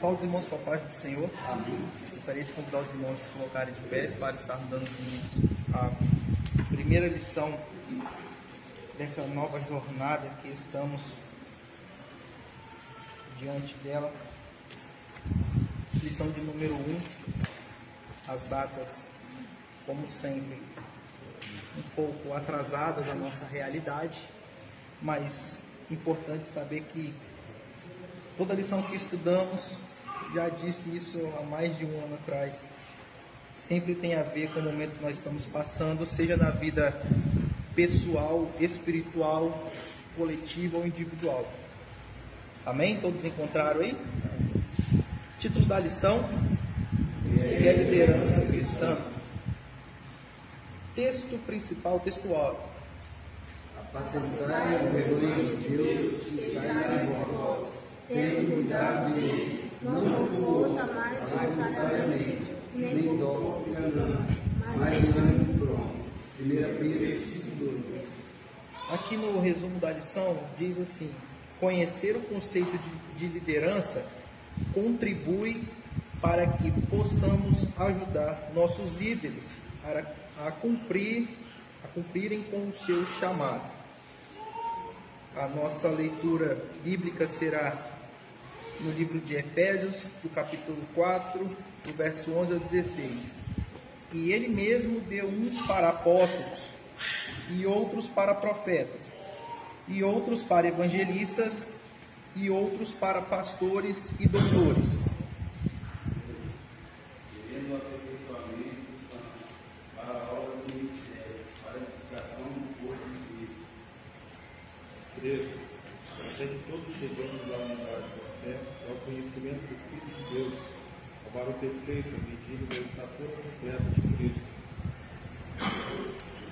Saúde, irmãos, com a paz do Senhor. Amém. Gostaria de convidar os irmãos a se colocarem de pé para estarmos dando início à primeira lição dessa nova jornada que estamos diante dela. Lição de número 1. As datas, como sempre, um pouco atrasadas da nossa realidade, mas importante saber que toda lição que estudamos, já disse isso há mais de um ano atrás, sempre tem a ver com o momento que nós estamos passando, seja na vida pessoal, espiritual, coletiva ou individual. Amém? Todos encontraram aí? Título da lição é liderança cristã. Texto principal, textual. Apacentai o rebanho de Deus que está em vós, tendo cuidado dele, não com força mais voluntariamente, nem dó e ganância, mas em ânimo pronto. 1 Pedro 5:2. Aqui no resumo da lição diz assim: conhecer o conceito de liderança contribui para que possamos ajudar nossos líderes a cumprirem com o seu chamado. A nossa leitura bíblica será no livro de Efésios, do capítulo 4, do verso 11 ao 16. E ele mesmo deu uns para apóstolos, e outros para profetas, e outros para evangelistas, e outros para pastores e doutores. Devendo aperfeiçoamento para a obra do ministério, para a edificação do corpo de Cristo. 13. Até que todos chegamos à unidade da fé, ao conhecimento do Filho de Deus, ao varão perfeito, à medida da estatura completa de Cristo.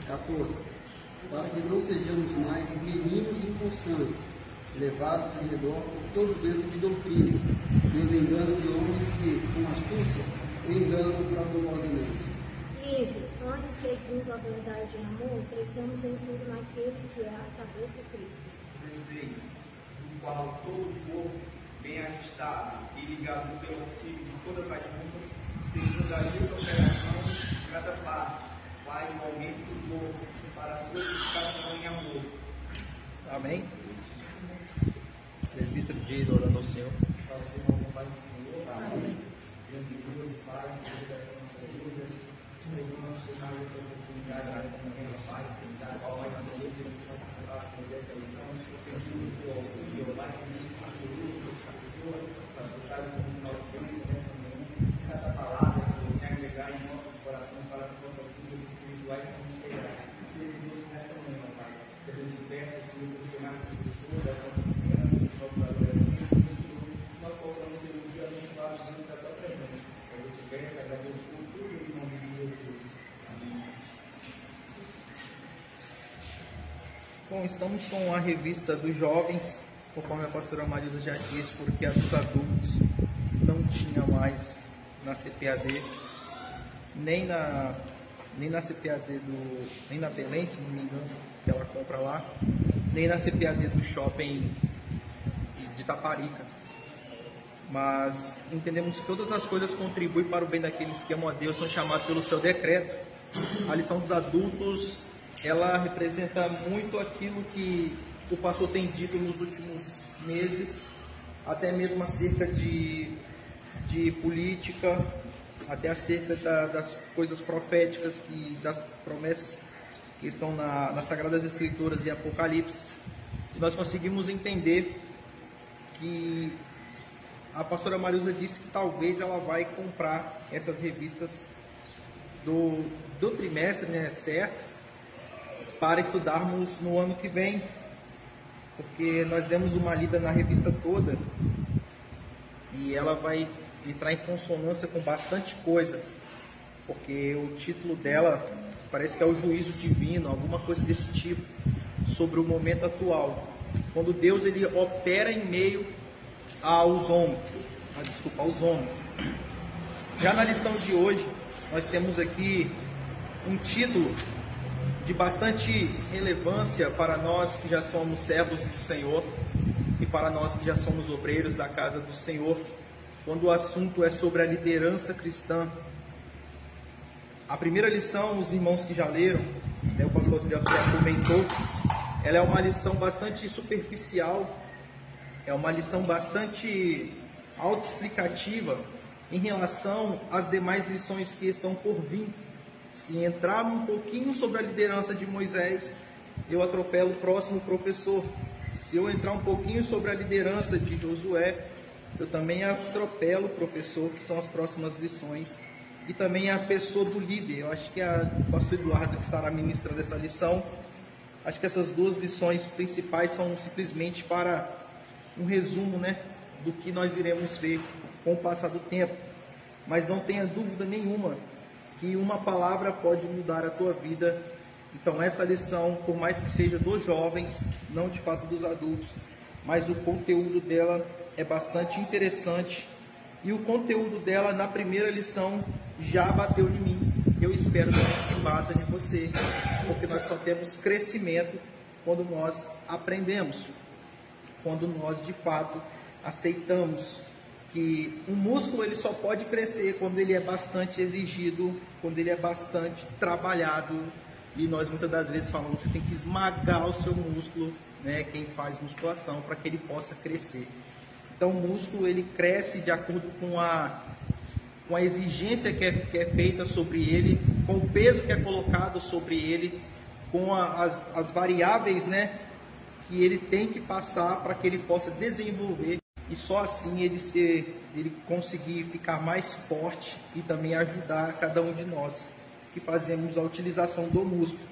14. Para que não sejamos mais meninos inconstantes, levados em redor por todo vento de doutrina, vendo engano de homens que, com astúcia, enganam fraudulosamente. 15. Antes, segundo a verdade e amor, cresçamos em tudo naquele que é a cabeça Cristo. 16. Do qual todo o corpo, bem ajustado e ligado pelo auxílio de todas as juntas, segundo a livre operação de cada parte, faz o aumento do corpo para a sua edificação em amor. Amém? O presbítero diz, orando ao Senhor. Amém. Deus de Deus e Pai, Senhor das nossas vidas, pregamos o sinal da oportunidade da nossa Pai, da qual vai fazer dessa lição, pedindo o auxílio, lá que a gente faça uso da pessoa, para buscar o nós conhecemos também, cada palavra, Senhor, que agregar em nossos corações para as nossas vidas espirituais que a gente terá. Seja Deus nessa manhã, Pai, que a gente peça, Senhor, por sinal de pessoas, das nossas crianças, dos nossos adolescentes, Senhor, nós possamos ter um dia abençoado dentro da tua presença. Que a gente peça, agradeço por tudo em nome de Jesus. Amém. Bom, estamos com a revista dos jovens, conforme a pastora Marisa já disse, porque a dos adultos não tinha mais na CPAD, nem na CPAD nem na Belém, se não me engano, que ela compra lá, nem na CPAD do shopping de Taparica. Mas entendemos que todas as coisas contribuem para o bem daqueles que amam a Deus, são chamados pelo seu decreto. A lição dos adultos, ela representa muito aquilo que o pastor tem dito nos últimos meses, até mesmo acerca de política, até acerca das coisas proféticas, das promessas que estão nas Sagradas Escrituras e Apocalipse. E nós conseguimos entender que a pastora Marisa disse que talvez ela vai comprar essas revistas do trimestre, né, certo? Para estudarmos no ano que vem, porque nós demos uma lida na revista toda e ela vai entrar em consonância com bastante coisa, porque o título dela parece que é o juízo divino, alguma coisa desse tipo, sobre o momento atual, quando Deus ele opera em meio aos homens. Já na lição de hoje, nós temos aqui um título de bastante relevância para nós que já somos servos do Senhor e para nós que já somos obreiros da casa do Senhor, quando o assunto é sobre a liderança cristã. A primeira lição, os irmãos que já leram, o pastor já comentou, ela é uma lição bastante superficial, é uma lição bastante autoexplicativa em relação às demais lições que estão por vir. Se entrar um pouquinho sobre a liderança de Moisés, eu atropelo o próximo professor. Se eu entrar um pouquinho sobre a liderança de Josué, eu também atropelo o professor, que são as próximas lições. E também a pessoa do líder. Eu acho que o pastor Eduardo, que estará ministrando essa lição, acho que essas duas lições principais são simplesmente para um resumo, do que nós iremos ver com o passar do tempo. Mas não tenha dúvida nenhuma que uma palavra pode mudar a tua vida. Então essa lição, por mais que seja dos jovens, não de fato dos adultos, mas o conteúdo dela é bastante interessante. E o conteúdo dela na primeira lição já bateu em mim. Eu espero que bata em você, porque nós só temos crescimento quando nós aprendemos, quando nós de fato aceitamos que um músculo ele só pode crescer quando ele é bastante exigido, quando ele é bastante trabalhado. E nós muitas das vezes falamos que você tem que esmagar o seu músculo, quem faz musculação, para que ele possa crescer. Então o músculo ele cresce de acordo com a exigência que é feita sobre ele, com o peso que é colocado sobre ele, com as variáveis que ele tem que passar para que ele possa desenvolver, e só assim ele conseguir ficar mais forte e também ajudar cada um de nós que fazemos a utilização do músculo.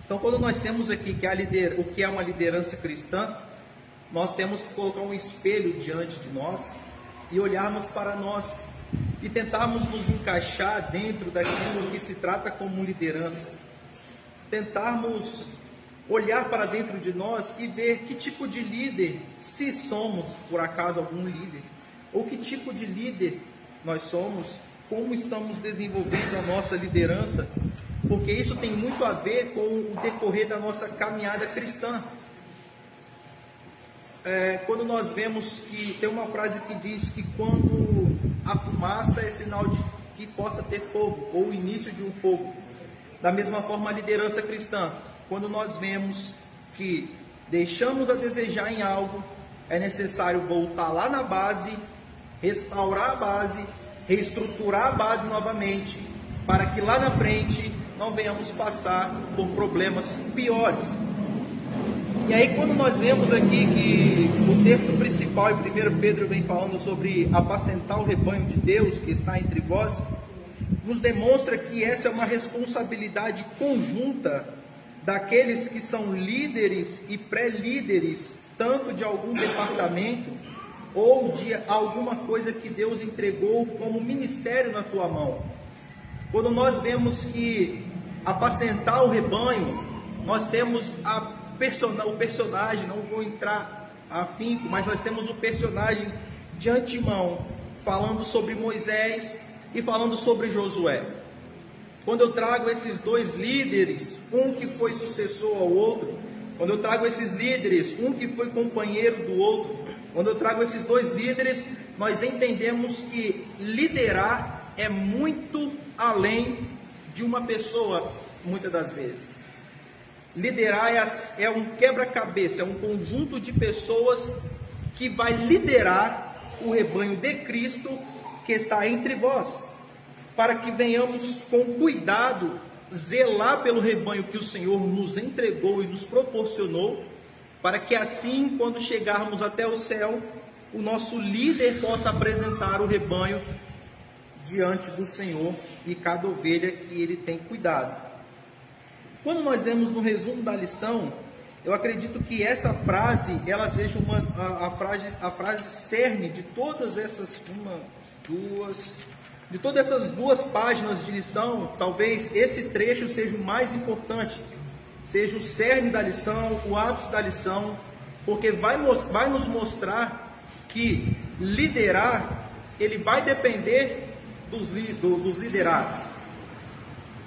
Então quando nós temos aqui o que é uma liderança cristã, nós temos que colocar um espelho diante de nós e olharmos para nós e tentarmos nos encaixar dentro daquilo que se trata como liderança. Tentarmos olhar para dentro de nós e ver que tipo de líder, se somos por acaso algum líder, ou que tipo de líder nós somos, como estamos desenvolvendo a nossa liderança, porque isso tem muito a ver com o decorrer da nossa caminhada cristã. Quando nós vemos que tem uma frase que diz que quando a fumaça é sinal de que possa ter fogo, ou o início de um fogo. Da mesma forma a liderança cristã, quando nós vemos que deixamos a desejar em algo, é necessário voltar lá na base, restaurar a base, reestruturar a base novamente, para que lá na frente não venhamos passar por problemas piores. E aí quando nós vemos aqui que o texto principal em 1 Pedro vem falando sobre apacentar o rebanho de Deus que está entre vós, nos demonstra que essa é uma responsabilidade conjunta daqueles que são líderes e pré-líderes, tanto de algum departamento ou de alguma coisa que Deus entregou como ministério na tua mão. Quando nós vemos que apacentar o rebanho, nós temos o personagem, não vou entrar afinco, mas nós temos o personagem de antemão, falando sobre Moisés e falando sobre Josué. Quando eu trago esses dois líderes, um que foi sucessor ao outro, quando eu trago esses líderes, um que foi companheiro do outro, quando eu trago esses dois líderes, nós entendemos que liderar é muito além de uma pessoa, muitas das vezes. Liderar é um quebra-cabeça, é um conjunto de pessoas que vai liderar o rebanho de Cristo que está entre vós, para que venhamos com cuidado zelar pelo rebanho que o Senhor nos entregou e nos proporcionou, para que assim, quando chegarmos até o céu, o nosso líder possa apresentar o rebanho diante do Senhor e cada ovelha que ele tem cuidado. Quando nós vemos no resumo da lição, eu acredito que essa frase, ela seja a frase cerne de todas essas de todas essas duas páginas de lição. Talvez esse trecho seja o mais importante, seja o cerne da lição, o ápice da lição, porque vai nos mostrar que liderar, ele vai depender dos liderados.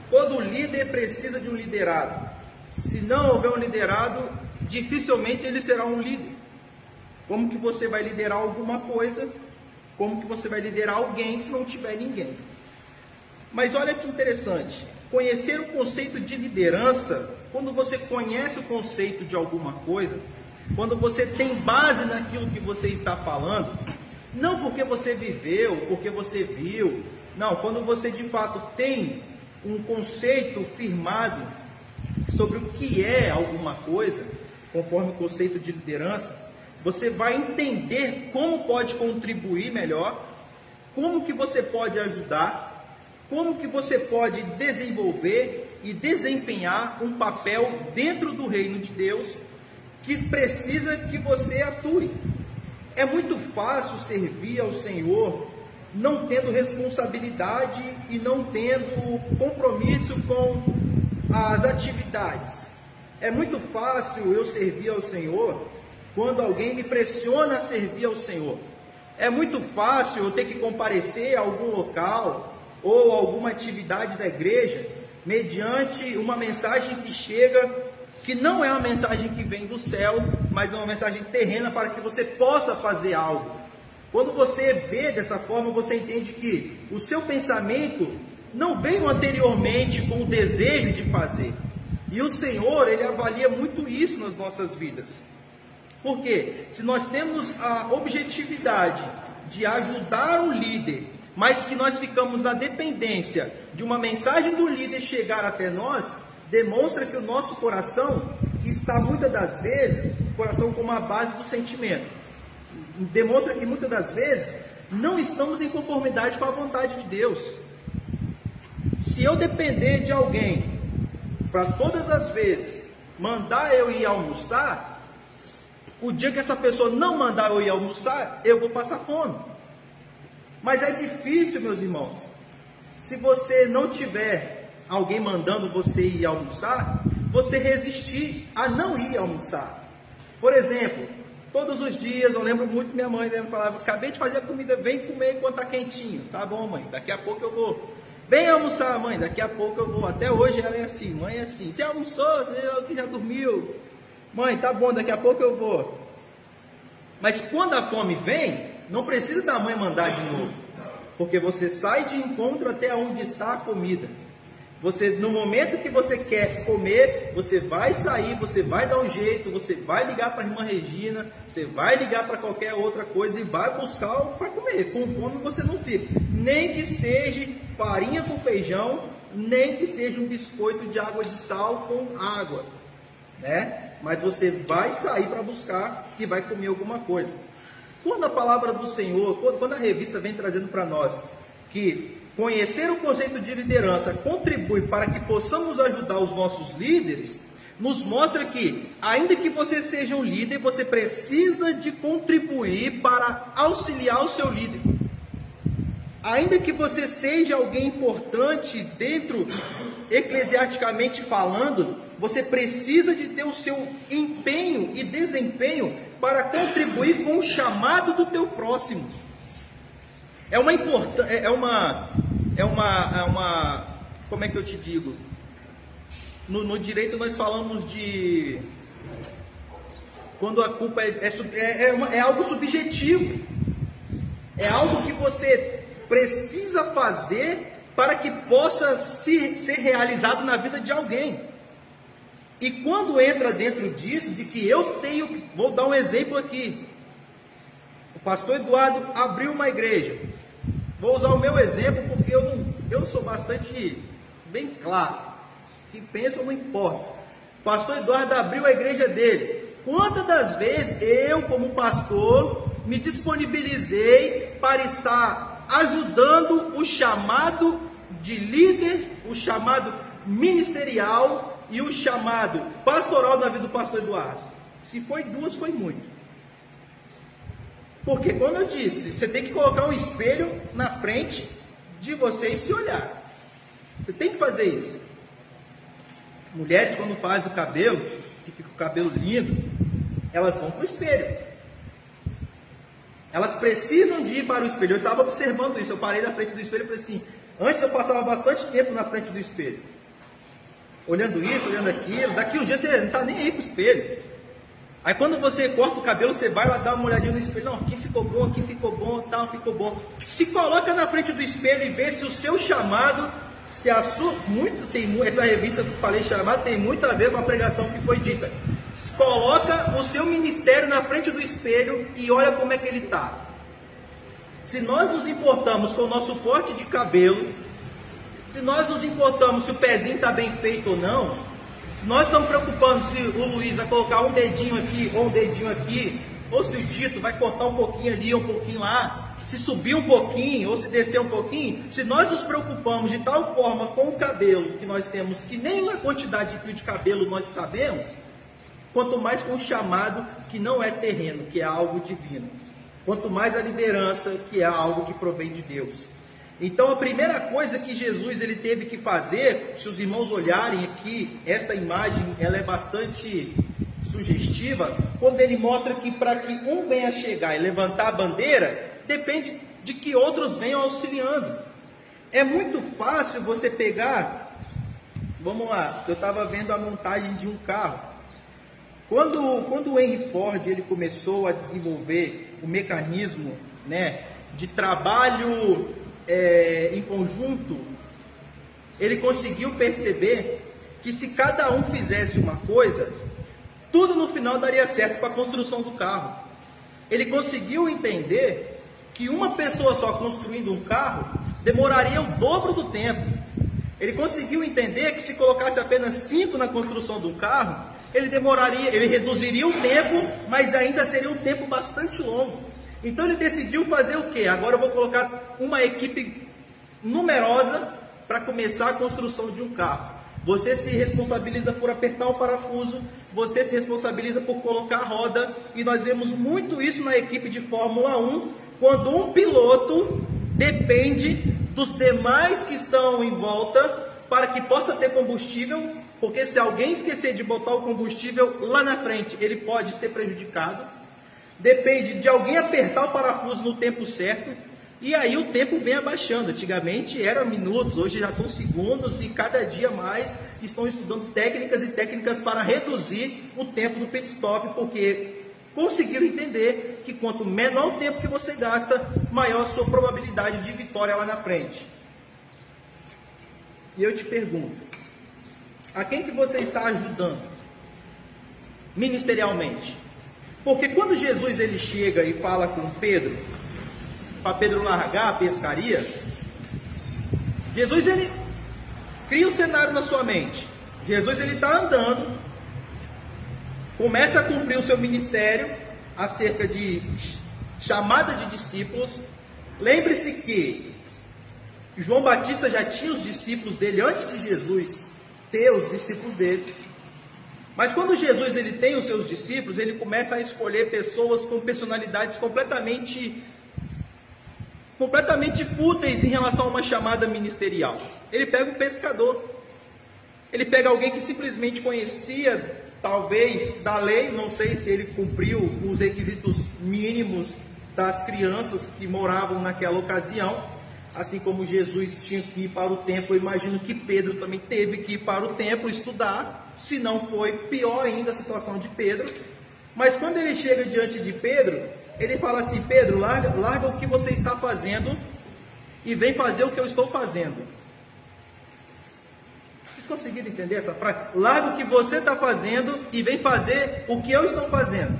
Todo líder precisa de um liderado. Se não houver um liderado, dificilmente ele será um líder. Como que você vai liderar alguma coisa Como que você vai liderar alguém se não tiver ninguém? Mas olha que interessante, conhecer o conceito de liderança, quando você conhece o conceito de alguma coisa, quando você tem base naquilo que você está falando, não porque você viveu, porque você viu, não, quando você de fato tem um conceito firmado sobre o que é alguma coisa, conforme o conceito de liderança, você vai entender como pode contribuir melhor, como que você pode ajudar, como que você pode desenvolver e desempenhar um papel dentro do reino de Deus que precisa que você atue. É muito fácil servir ao Senhor não tendo responsabilidade e não tendo compromisso com as atividades. É muito fácil eu servir ao Senhor quando alguém me pressiona a servir ao Senhor. É muito fácil eu ter que comparecer a algum local ou alguma atividade da igreja mediante uma mensagem que chega, que não é uma mensagem que vem do céu, mas é uma mensagem terrena para que você possa fazer algo. Quando você vê dessa forma, você entende que o seu pensamento não veio anteriormente com o desejo de fazer. E o Senhor, Ele avalia muito isso nas nossas vidas. Porque se nós temos a objetividade de ajudar o líder, mas que nós ficamos na dependência de uma mensagem do líder chegar até nós, demonstra que o nosso coração, que está muitas das vezes, coração como a base do sentimento, demonstra que muitas das vezes não estamos em conformidade com a vontade de Deus. Se eu depender de alguém para todas as vezes mandar eu ir almoçar, o dia que essa pessoa não mandar eu ir almoçar, eu vou passar fome. Mas é difícil, meus irmãos, se você não tiver alguém mandando você ir almoçar, você resistir a não ir almoçar. Por exemplo, todos os dias, eu lembro muito minha mãe me falava: acabei de fazer a comida, vem comer enquanto está quentinho. Tá bom, mãe, daqui a pouco eu vou. Vem almoçar, mãe, daqui a pouco eu vou. Até hoje ela é assim, mãe é assim. Você almoçou? Você já dormiu? Mãe, tá bom, daqui a pouco eu vou. Mas quando a fome vem, não precisa da mãe mandar de novo, porque você sai de encontro até onde está a comida. Você, no momento que você quer comer, você vai sair, você vai dar um jeito, você vai ligar para a irmã Regina, você vai ligar para qualquer outra coisa e vai buscar algo para comer. Com fome você não fica. Nem que seja farinha com feijão, nem que seja um biscoito de água de sal com água, né? Mas você vai sair para buscar e vai comer alguma coisa. Quando a palavra do Senhor, quando a revista vem trazendo para nós que conhecer o conceito de liderança contribui para que possamos ajudar os nossos líderes, nos mostra que, ainda que você seja um líder, você precisa de contribuir para auxiliar o seu líder. Ainda que você seja alguém importante dentro, eclesiasticamente falando, você precisa de ter o seu empenho e desempenho para contribuir com o chamado do teu próximo. Como é que eu te digo? No direito nós falamos de quando a culpa é algo subjetivo. É algo que você precisa fazer para que possa ser realizado na vida de alguém. E quando entra dentro disso, de que vou dar um exemplo aqui. O pastor Eduardo abriu uma igreja. Vou usar o meu exemplo porque eu sou bastante bem claro. O que pensa não importa. O pastor Eduardo abriu a igreja dele. Quantas das vezes eu, como pastor, me disponibilizei para estar ajudando o chamado de líder, o chamado ministerial e o chamado pastoral na vida do pastor Eduardo? Se foi duas, foi muito. Porque, como eu disse, você tem que colocar um espelho na frente de você e se olhar. Você tem que fazer isso. Mulheres, quando fazem o cabelo, que fica o cabelo lindo, elas vão para o espelho. Elas precisam de ir para o espelho. Eu estava observando isso, eu parei na frente do espelho e falei assim, antes eu passava bastante tempo na frente do espelho. Olhando isso, olhando aquilo, daqui um dia você não está nem aí para o espelho. Aí quando você corta o cabelo, você vai lá dar uma olhadinha no espelho. Não, aqui ficou bom, tal, ficou bom. Se coloca na frente do espelho e vê se o seu chamado, se a sua... essa revista que eu falei, chamado, tem muito a ver com a pregação que foi dita. Coloca o seu ministério na frente do espelho e olha como é que ele está. Se nós nos importamos com o nosso corte de cabelo, se nós nos importamos se o pezinho está bem feito ou não, se nós estamos preocupando se o Luiz vai colocar um dedinho aqui ou um dedinho aqui, ou se o Dito vai cortar um pouquinho ali ou um pouquinho lá, se subir um pouquinho ou se descer um pouquinho, se nós nos preocupamos de tal forma com o cabelo que nós temos, que nem a quantidade de fio de cabelo nós sabemos, quanto mais com o chamado que não é terreno, que é algo divino. Quanto mais a liderança, que é algo que provém de Deus. Então a primeira coisa que Jesus ele teve que fazer, se os irmãos olharem aqui, essa imagem ela é bastante sugestiva, quando ele mostra que para que um venha chegar e levantar a bandeira, depende de que outros venham auxiliando. É muito fácil você pegar, vamos lá, eu estava vendo a montagem de um carro. Quando o Henry Ford ele começou a desenvolver o mecanismo, né, de trabalho em conjunto, ele conseguiu perceber que se cada um fizesse uma coisa, tudo no final daria certo para a construção do carro. Ele conseguiu entender que uma pessoa só construindo um carro demoraria o dobro do tempo. Ele conseguiu entender que se colocasse apenas 5 na construção do carro, ele reduziria o tempo, mas ainda seria um tempo bastante longo. Então ele decidiu fazer o quê? Agora eu vou colocar uma equipe numerosa para começar a construção de um carro. Você se responsabiliza por apertar o parafuso, você se responsabiliza por colocar a roda, e nós vemos muito isso na equipe de Fórmula 1, quando um piloto depende dos demais que estão em volta para que possa ter combustível, porque se alguém esquecer de botar o combustível lá na frente, ele pode ser prejudicado. Depende de alguém apertar o parafuso no tempo certo, e aí o tempo vem abaixando. Antigamente era minutos, hoje já são segundos, e cada dia mais estão estudando técnicas e técnicas para reduzir o tempo do pit stop, porque conseguiram entender que quanto menor o tempo que você gasta, maior a sua probabilidade de vitória lá na frente. E eu te pergunto, a quem que você está ajudando ministerialmente? Porque quando Jesus ele chega e fala com Pedro, para Pedro largar a pescaria, Jesus ele cria o cenário na sua mente. Jesus ele está andando, começa a cumprir o seu ministério acerca de chamada de discípulos. Lembre-se que João Batista já tinha os discípulos dele antes de Jesus ter os discípulos dele. Mas quando Jesus ele tem os seus discípulos, ele começa a escolher pessoas com personalidades completamente fúteis em relação a uma chamada ministerial. Ele pega um pescador, ele pega alguém que simplesmente conhecia, talvez, da lei, não sei se ele cumpriu os requisitos mínimos das crianças que moravam naquela ocasião, assim como Jesus tinha que ir para o templo. Eu imagino que Pedro também teve que ir para o templo estudar, se não foi pior ainda a situação de Pedro. Mas quando ele chega diante de Pedro, ele fala assim: Pedro, larga o que você está fazendo e vem fazer o que eu estou fazendo. Vocês conseguiram entender essa frase? Larga o que você está fazendo e vem fazer o que eu estou fazendo.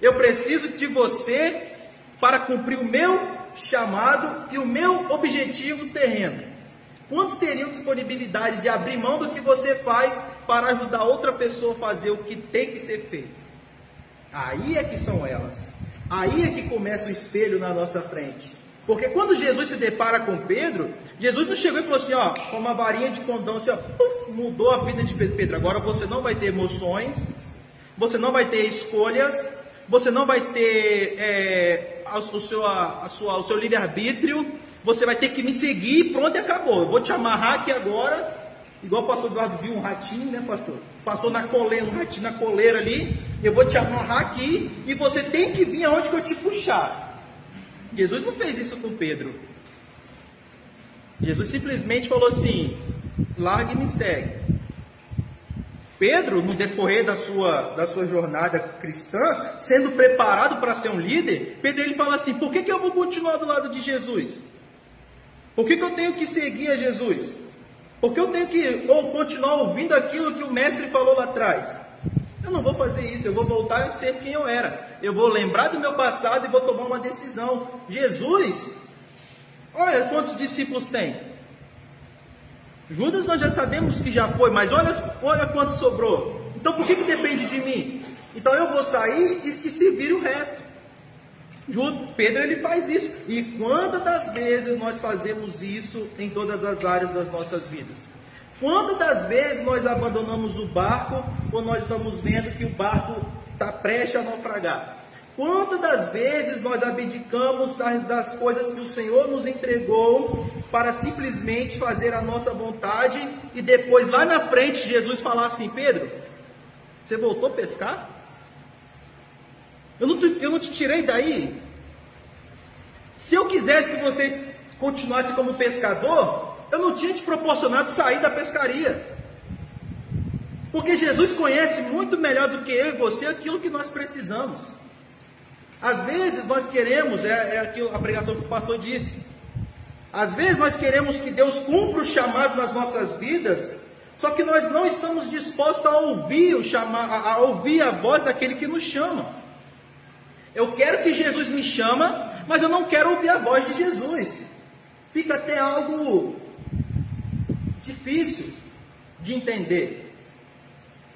Eu preciso de você para cumprir o meu chamado e o meu objetivo terreno. Quantos teriam disponibilidade de abrir mão do que você faz para ajudar outra pessoa a fazer o que tem que ser feito? Aí é que são elas. Aí é que começa o espelho na nossa frente. Porque quando Jesus se depara com Pedro, Jesus não chegou e falou assim, ó, com uma varinha de condão, assim, ó, puf, mudou a vida de Pedro. Pedro, agora você não vai ter emoções, você não vai ter escolhas, você não vai ter o seu livre-arbítrio, você vai ter que me seguir, pronto, e acabou. Eu vou te amarrar aqui agora, igual o pastor Eduardo viu um ratinho, né, pastor? Passou na coleira, um ratinho na coleira ali, eu vou te amarrar aqui e você tem que vir aonde que eu te puxar. Jesus não fez isso com Pedro. Jesus simplesmente falou assim, larga e me segue. Pedro, no decorrer da sua jornada cristã, sendo preparado para ser um líder, Pedro ele fala assim: por que eu vou continuar do lado de Jesus? Por que eu tenho que seguir a Jesus? Por que eu tenho que continuar ouvindo aquilo que o mestre falou lá atrás? Eu não vou fazer isso, eu vou voltar a ser quem eu era. Eu vou lembrar do meu passado e vou tomar uma decisão. Jesus, olha quantos discípulos tem. Judas nós já sabemos que já foi, mas olha quanto sobrou. Então por que depende de mim? Então eu vou sair e se vire o resto. Pedro ele faz isso. E quantas das vezes nós fazemos isso em todas as áreas das nossas vidas? Quantas das vezes nós abandonamos o barco quando nós estamos vendo que o barco está prestes a naufragar? Quantas das vezes nós abdicamos das coisas que o Senhor nos entregou para simplesmente fazer a nossa vontade e depois lá na frente Jesus falar assim: Pedro, você voltou a pescar? Eu não te tirei daí? Se eu quisesse que você continuasse como pescador, eu não tinha te proporcionado sair da pescaria. Porque Jesus conhece muito melhor do que eu e você aquilo que nós precisamos. Às vezes nós queremos, aquilo, a pregação que o pastor disse, às vezes nós queremos que Deus cumpra o chamado nas nossas vidas, só que nós não estamos dispostos a ouvir a ouvir a voz daquele que nos chama. Eu quero que Jesus me chama, mas eu não quero ouvir a voz de Jesus. Fica até algo difícil de entender.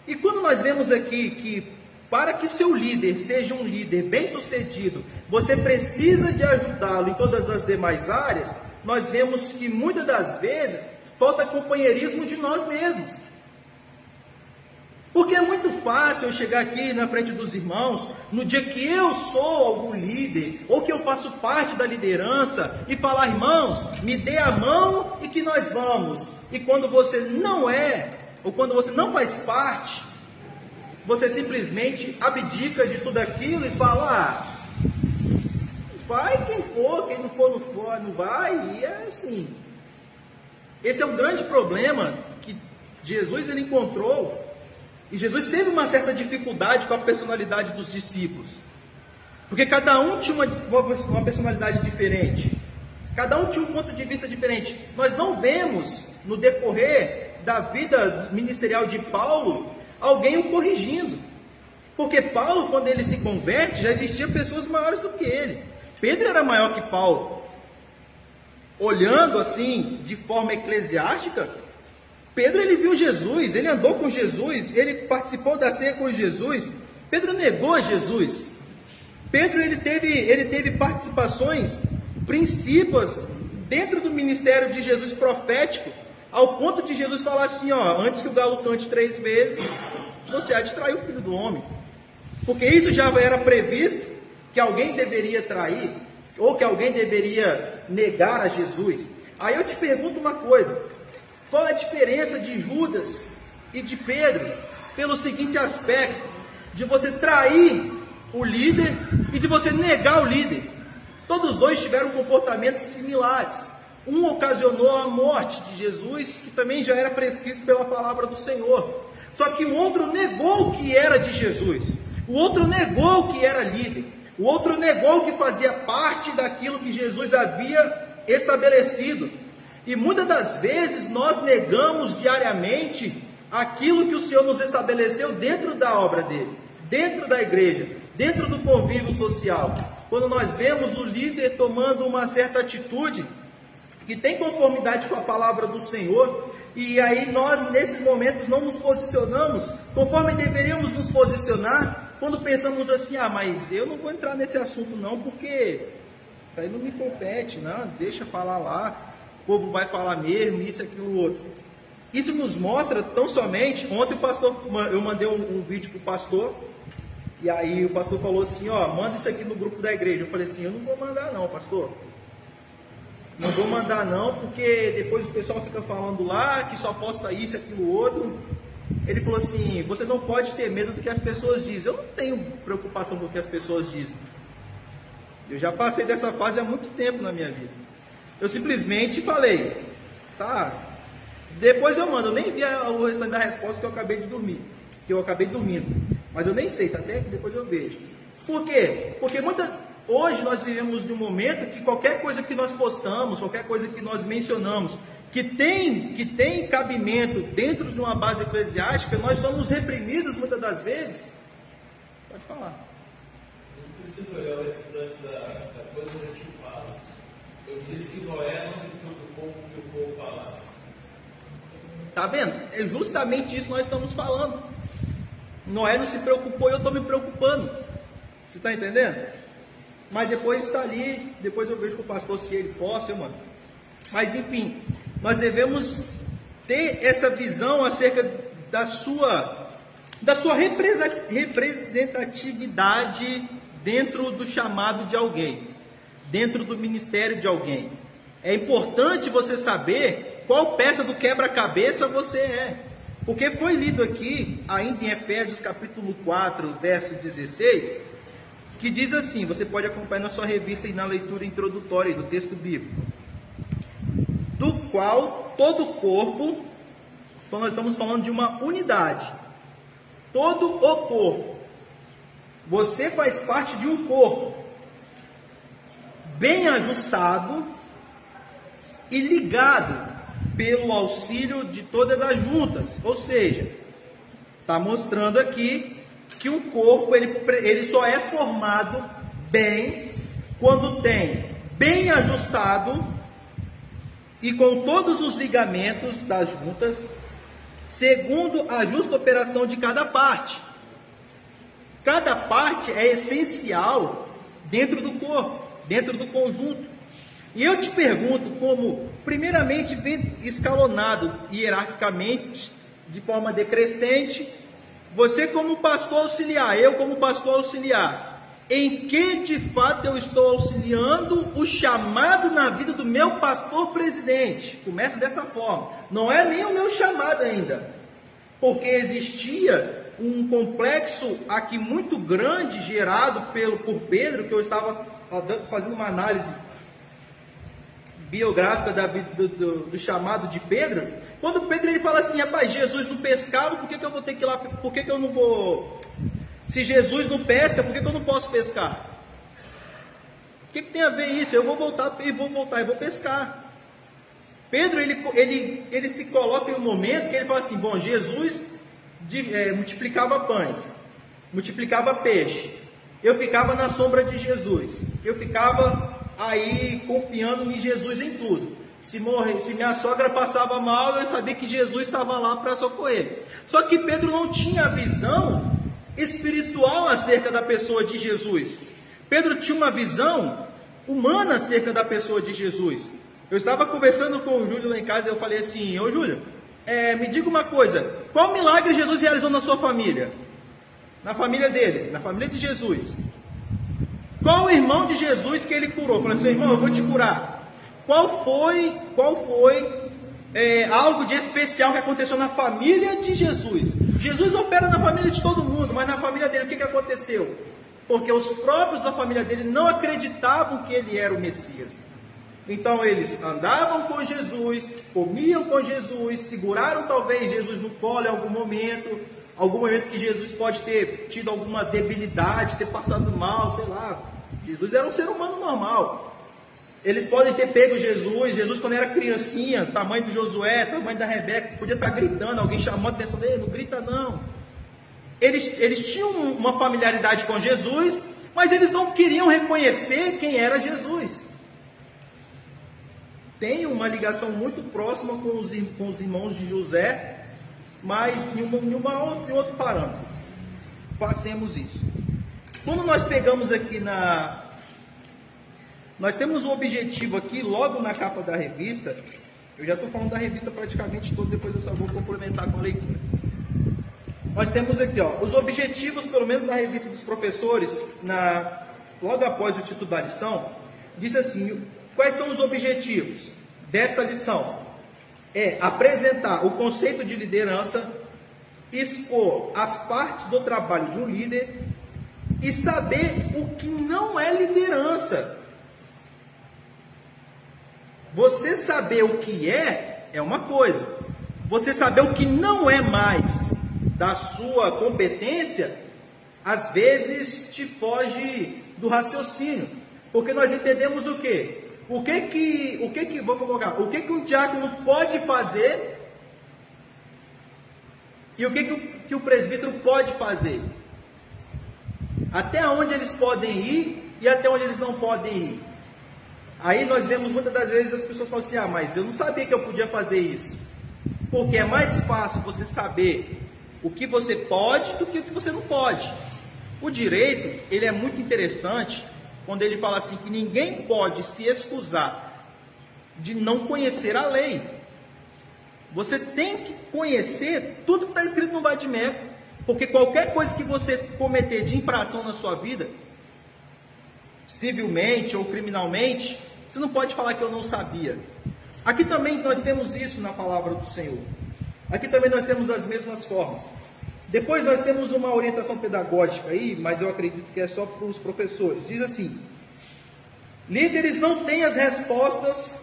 E quando nós vemos aqui que para que seu líder seja um líder bem-sucedido, você precisa de ajudá-lo em todas as demais áreas, nós vemos que muitas das vezes falta companheirismo de nós mesmos. Porque é muito fácil eu chegar aqui na frente dos irmãos, no dia que eu sou algum líder, ou que eu faço parte da liderança, e falar: irmãos, me dê a mão e que nós vamos. E quando você não é, ou quando você não faz parte, você simplesmente abdica de tudo aquilo e fala: vai quem for, quem não for, não vai, e é assim. Esse é um grande problema que Jesus ele encontrou, e Jesus teve uma certa dificuldade com a personalidade dos discípulos, porque cada um tinha uma personalidade diferente, cada um tinha um ponto de vista diferente. Nós não vemos no decorrer da vida ministerial de Paulo alguém o corrigindo, porque Paulo, quando ele se converte, já existiam pessoas maiores do que ele. Pedro era maior que Paulo. Olhando assim, de forma eclesiástica, Pedro ele viu Jesus, ele andou com Jesus, ele participou da ceia com Jesus. Pedro negou Jesus. Pedro ele teve participações principais dentro do ministério de Jesus profético, ao ponto de Jesus falar assim: antes que o galo cante 3 vezes, você há de trair o Filho do Homem. Porque isso já era previsto, que alguém deveria trair, ou que alguém deveria negar a Jesus. Aí eu te pergunto uma coisa: qual a diferença de Judas e de Pedro? Pelo seguinte aspecto, de você trair o líder e de você negar o líder. Todos os dois tiveram comportamentos similares. Um ocasionou a morte de Jesus, que também já era prescrito pela palavra do Senhor. Só que o outro negou que era de Jesus. O outro negou que era líder. O outro negou que fazia parte daquilo que Jesus havia estabelecido. E muitas das vezes nós negamos diariamente aquilo que o Senhor nos estabeleceu dentro da obra dele, dentro da igreja, dentro do convívio social. Quando nós vemos o líder tomando uma certa atitude que tem conformidade com a palavra do Senhor, e aí nós nesses momentos não nos posicionamos conforme deveríamos nos posicionar, quando pensamos assim: mas eu não vou entrar nesse assunto não, porque isso aí não me compete, não, deixa falar lá, o povo vai falar mesmo, isso, aquilo, outro. Isso nos mostra tão somente, ontem eu mandei um vídeo para o pastor, e aí o pastor falou assim: manda isso aqui no grupo da igreja. Eu falei assim: eu não vou mandar não, pastor. Não vou mandar não, porque depois o pessoal fica falando lá que só posta isso, aquilo, outro. Ele falou assim: você não pode ter medo do que as pessoas dizem. Eu não tenho preocupação com o que as pessoas dizem. Eu já passei dessa fase há muito tempo na minha vida. Eu simplesmente falei: tá, Depois eu mando, eu nem vi o restante da resposta que eu acabei de dormir, que eu acabei dormindo, mas eu nem sei, tá? Até que depois eu vejo. Por quê? Porque hoje nós vivemos num momento que qualquer coisa que nós postamos, qualquer coisa que nós mencionamos, que tem cabimento dentro de uma base eclesiástica, nós somos reprimidos muitas das vezes. Pode falar. Eu preciso olhar o estudante da coisa que a gente fala. Eu disse que Noé não se preocupou com o que o povo falava. Tá vendo? É justamente isso que nós estamos falando. Noé não se preocupou e eu estou me preocupando. Você está entendendo? Mas depois está ali, depois eu vejo com o pastor se ele possa, mano. Mas enfim, nós devemos ter essa visão acerca da sua representatividade dentro do chamado de alguém, dentro do ministério de alguém. É importante você saber qual peça do quebra-cabeça você é. Porque foi lido aqui, ainda em Efésios capítulo 4, verso 16, que diz assim, você pode acompanhar na sua revista e na leitura introdutória do texto bíblico, do qual todo o corpo, então nós estamos falando de uma unidade, todo o corpo, você faz parte de um corpo, bem ajustado e ligado pelo auxílio de todas as juntas, ou seja, está mostrando aqui que o corpo ele só é formado bem quando tem bem ajustado e com todos os ligamentos das juntas, segundo a justa operação de cada parte. Cada parte é essencial dentro do corpo, dentro do conjunto. E eu te pergunto, como primeiramente vem escalonado hierarquicamente, de forma decrescente, você como pastor auxiliar, eu como pastor auxiliar, em que de fato eu estou auxiliando o chamado na vida do meu pastor presidente? Começa dessa forma. Não é nem o meu chamado ainda, porque existia um complexo aqui muito grande gerado por Pedro, que eu estava fazendo uma análise biográfica do chamado de Pedro. Quando Pedro ele fala assim, rapaz, Jesus não pescava, por que eu vou ter que ir lá, por que eu não vou... Se Jesus não pesca, por que eu não posso pescar? O que tem a ver isso? Eu vou voltar e vou pescar. Pedro, ele se coloca em um momento que ele fala assim, bom, Jesus multiplicava pães, multiplicava peixe, eu ficava na sombra de Jesus, eu ficava aí confiando em Jesus em tudo. Se minha sogra passava mal, eu sabia que Jesus estava lá para socorrer. Só que Pedro não tinha a visão espiritual acerca da pessoa de Jesus. Pedro tinha uma visão humana acerca da pessoa de Jesus. Eu estava conversando com o Júlio lá em casa e eu falei assim, ô Júlio, me diga uma coisa, qual milagre Jesus realizou na sua família? Na família dele, na família de Jesus. Qual o irmão de Jesus que ele curou? Eu falei assim, irmão, eu vou te curar. Qual foi algo de especial que aconteceu na família de Jesus? Jesus opera na família de todo mundo, mas na família dele o que aconteceu? Porque os próprios da família dele não acreditavam que ele era o Messias. Então eles andavam com Jesus, comiam com Jesus, seguraram talvez Jesus no colo em algum momento que Jesus pode ter tido alguma debilidade, ter passado mal, sei lá. Jesus era um ser humano normal. Eles podem ter pego Jesus quando era criancinha, tamanho do Josué, tamanho da Rebeca, podia estar gritando, alguém chamou a atenção dele, não grita não. Eles tinham uma familiaridade com Jesus, mas eles não queriam reconhecer quem era Jesus. Tem uma ligação muito próxima com os irmãos de José, mas em outro parâmetro. Passemos isso. Quando nós pegamos aqui nós temos um objetivo aqui, logo na capa da revista. Eu já estou falando da revista praticamente toda, depois eu só vou complementar com a leitura. Nós temos aqui, ó, os objetivos, pelo menos na revista dos professores, logo após o título da lição, diz assim, quais são os objetivos dessa lição? É apresentar o conceito de liderança, expor as partes do trabalho de um líder e saber o que não é liderança. Você saber o que é uma coisa. você saber o que não é mais da sua competência, às vezes te foge do raciocínio, porque nós entendemos o quê? Vamos colocar, o que um diácono pode fazer e o que o presbítero pode fazer, até onde eles podem ir e até onde eles não podem ir. Aí nós vemos muitas das vezes as pessoas falam assim, mas eu não sabia que eu podia fazer isso, porque é mais fácil você saber o que você pode do que o que você não pode. O direito, ele é muito interessante quando ele fala assim, que ninguém pode se excusar de não conhecer a lei. Você tem que conhecer tudo que está escrito no Vade-Mecum, porque qualquer coisa que você cometer de infração na sua vida, civilmente ou criminalmente, você não pode falar que eu não sabia. Aqui também nós temos isso na palavra do Senhor. Aqui também nós temos as mesmas formas. Depois nós temos uma orientação pedagógica aí, mas eu acredito que é só para os professores. Diz assim: líderes não têm as respostas,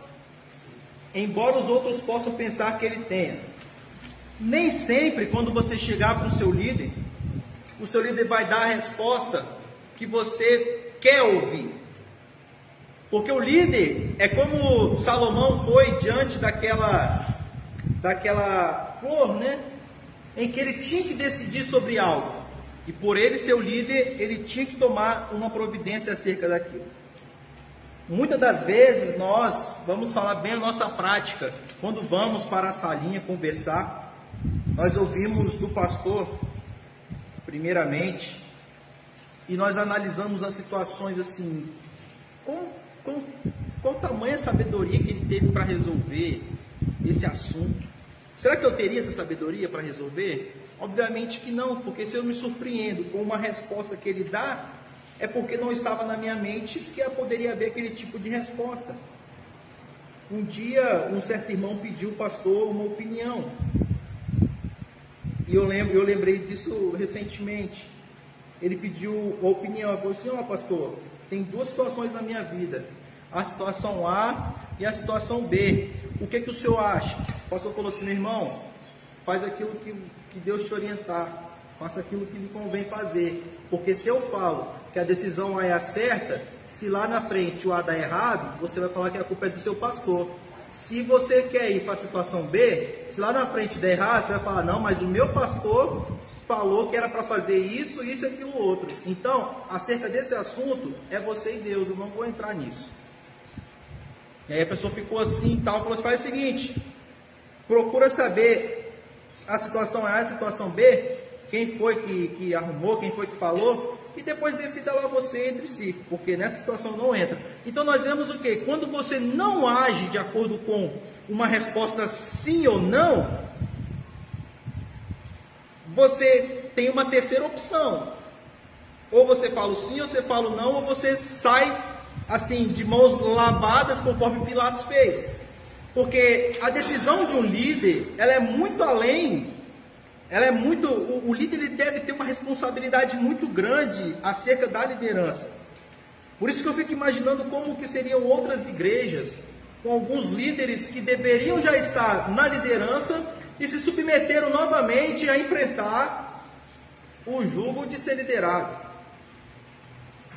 embora os outros possam pensar que ele tenha. Nem sempre, quando você chegar para o seu líder vai dar a resposta que você quer ouvir. Porque o líder é como Salomão foi diante daquela flor, né? Em que ele tinha que decidir sobre algo. E por ele ser o líder, ele tinha que tomar uma providência acerca daquilo. Muitas das vezes nós vamos falar bem a nossa prática. Quando vamos para a salinha conversar, nós ouvimos do pastor, primeiramente, e nós analisamos as situações assim, qual tamanha sabedoria que ele teve para resolver esse assunto. Será que eu teria essa sabedoria para resolver? Obviamente que não, porque se eu me surpreendo com uma resposta que ele dá, é porque não estava na minha mente que eu poderia haver aquele tipo de resposta. Um dia, um certo irmão pediu ao pastor uma opinião, e eu lembrei disso recentemente. Ele pediu a opinião, ele falou assim: ó, pastor, tem duas situações na minha vida, a situação A e a situação B, o que o senhor acha? O pastor falou assim: meu irmão, faz aquilo que Deus te orientar, faça aquilo que lhe convém fazer, porque se eu falo que a decisão A é a certa, se lá na frente o A dá errado, você vai falar que a culpa é do seu pastor. Se você quer ir para a situação B, se lá na frente der errado, você vai falar: não, mas o meu pastor falou que era para fazer isso, isso e aquilo outro. Então, acerca desse assunto, é você e Deus, eu não vou entrar nisso. E aí a pessoa ficou assim e tal, falou assim: faz o seguinte, procura saber a situação A e a situação B, quem foi que arrumou, quem foi que falou, e depois decida lá você entre si, porque nessa situação não entra. Então nós vemos o quê? Quando você não age de acordo com uma resposta sim ou não, você tem uma terceira opção. Ou você fala o sim, ou você fala o não, ou você sai assim, de mãos lavadas, conforme Pilatos fez. Porque a decisão de um líder, ela é muito além, o líder ele deve ter uma responsabilidade muito grande acerca da liderança. Por isso que eu fico imaginando como que seriam outras igrejas, com alguns líderes que deveriam já estar na liderança e se submeteram novamente a enfrentar o jugo de ser liderado.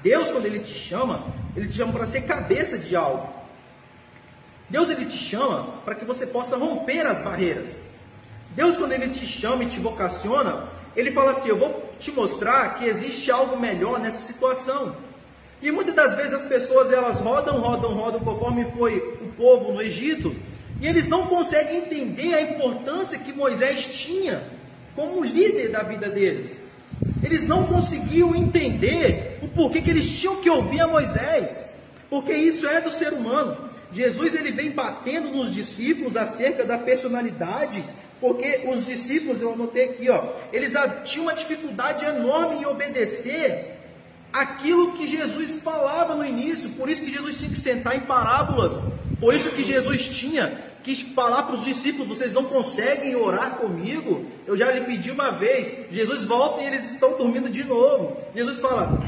Deus, quando Ele te chama para ser cabeça de algo. Deus, Ele te chama para que você possa romper as barreiras. Deus, quando Ele te chama e te vocaciona, Ele fala assim: eu vou te mostrar que existe algo melhor nessa situação. E muitas das vezes as pessoas, elas rodam, conforme foi o povo no Egito, e eles não conseguem entender a importância que Moisés tinha como líder da vida deles. Eles não conseguiam entender o porquê que eles tinham que ouvir a Moisés, porque isso é do ser humano. Jesus, ele vem batendo nos discípulos acerca da personalidade, porque os discípulos, eu anotei aqui, eles tinham uma dificuldade enorme em obedecer aquilo que Jesus falava no início. Por isso que Jesus tinha que sentar em parábolas, por isso que Jesus tinha que falar para os discípulos: vocês não conseguem orar comigo? Eu já lhe pedi uma vez. Jesus volta e eles estão dormindo de novo. Jesus fala: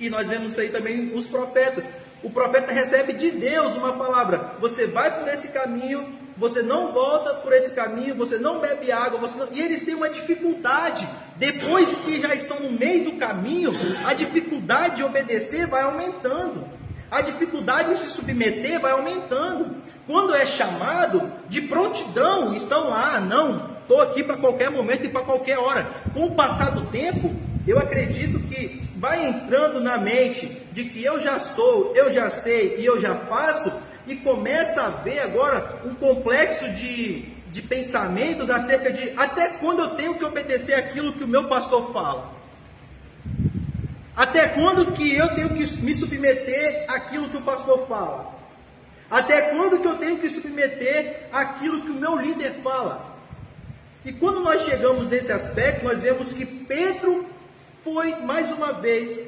E nós vemos aí também os profetas. O profeta recebe de Deus uma palavra: você vai por esse caminho, você não volta por esse caminho, você não bebe água, e eles têm uma dificuldade. Depois que já estão no meio do caminho, a dificuldade de obedecer vai aumentando, a dificuldade de se submeter vai aumentando. Quando é chamado, de prontidão estão lá: não, estou aqui para qualquer momento e para qualquer hora. Com o passar do tempo, eu acredito que vai entrando na mente de que eu já sou, eu já sei e eu já faço, e começa a ver agora um complexo de pensamentos acerca de até quando eu tenho que obedecer aquilo que o meu pastor fala. Até quando que eu tenho que me submeter àquilo que o pastor fala? Até quando que eu tenho que submeter àquilo que o meu líder fala? E quando nós chegamos nesse aspecto, nós vemos que Pedro foi, mais uma vez,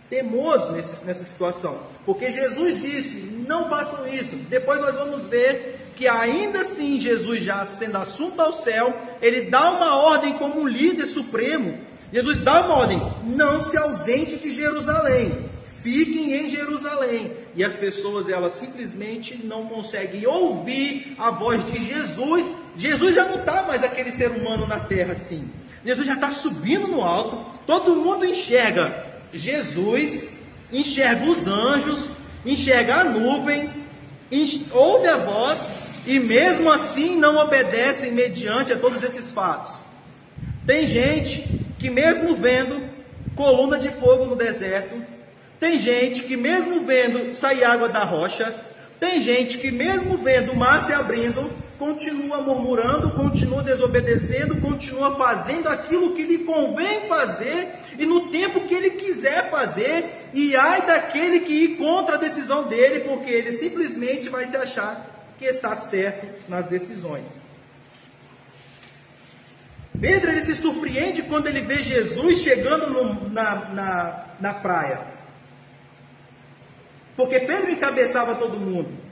teimoso nessa situação. Porque Jesus disse: não façam isso. Depois nós vamos ver que ainda assim, Jesus já sendo assunto ao céu, ele dá uma ordem como um líder supremo. Jesus dá uma ordem: não se ausente de Jerusalém, fiquem em Jerusalém. E as pessoas, elas simplesmente não conseguem ouvir a voz de Jesus. Jesus já não está mais aquele ser humano na terra assim. Jesus já está subindo no alto, todo mundo enxerga Jesus, enxerga os anjos, enxerga a nuvem, ouve a voz, e mesmo assim não obedecem mediante a todos esses fatos. Tem gente que mesmo vendo coluna de fogo no deserto, tem gente que mesmo vendo sair água da rocha, tem gente que mesmo vendo o mar se abrindo, continua murmurando, continua desobedecendo, continua fazendo aquilo que lhe convém fazer e no tempo que ele quiser fazer, e ai daquele que ir contra a decisão dele, porque ele simplesmente vai se achar que está certo nas decisões. Pedro, ele se surpreende quando ele vê Jesus chegando na praia, porque Pedro encabeçava todo mundo.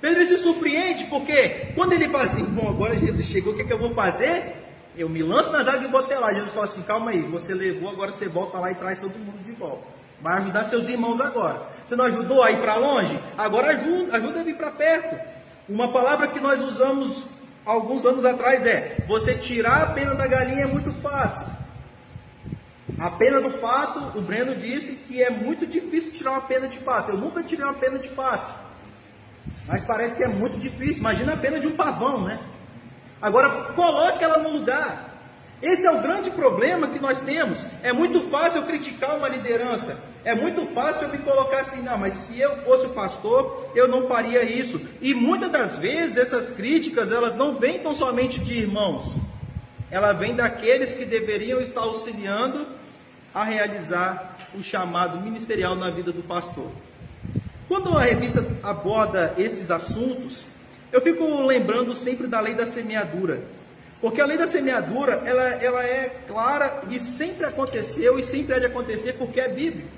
Pedro se surpreende porque quando ele fala assim: bom, agora Jesus chegou, o que eu vou fazer? Eu me lanço nas águas e boto lá. Jesus fala assim: calma aí, você levou, agora você volta lá e traz todo mundo de volta. Vai ajudar seus irmãos agora. Você não ajudou a ir para longe? Agora ajuda a vir para perto. Uma palavra que nós usamos alguns anos atrás é: você tirar a pena da galinha é muito fácil. A pena do pato, o Breno disse que é muito difícil tirar uma pena de pato. Eu nunca tirei uma pena de pato, mas parece que é muito difícil. Imagina a pena de um pavão, né? Agora, coloque ela no lugar. Esse é o grande problema que nós temos. É muito fácil eu criticar uma liderança. É muito fácil eu me colocar assim: não, mas se eu fosse o pastor, eu não faria isso. E muitas das vezes essas críticas, elas não vêm tão somente de irmãos. Ela vem daqueles que deveriam estar auxiliando a realizar o chamado ministerial na vida do pastor. Quando a revista aborda esses assuntos, eu fico lembrando sempre da lei da semeadura. Porque a lei da semeadura, ela é clara e sempre aconteceu e sempre há de acontecer porque é bíblico.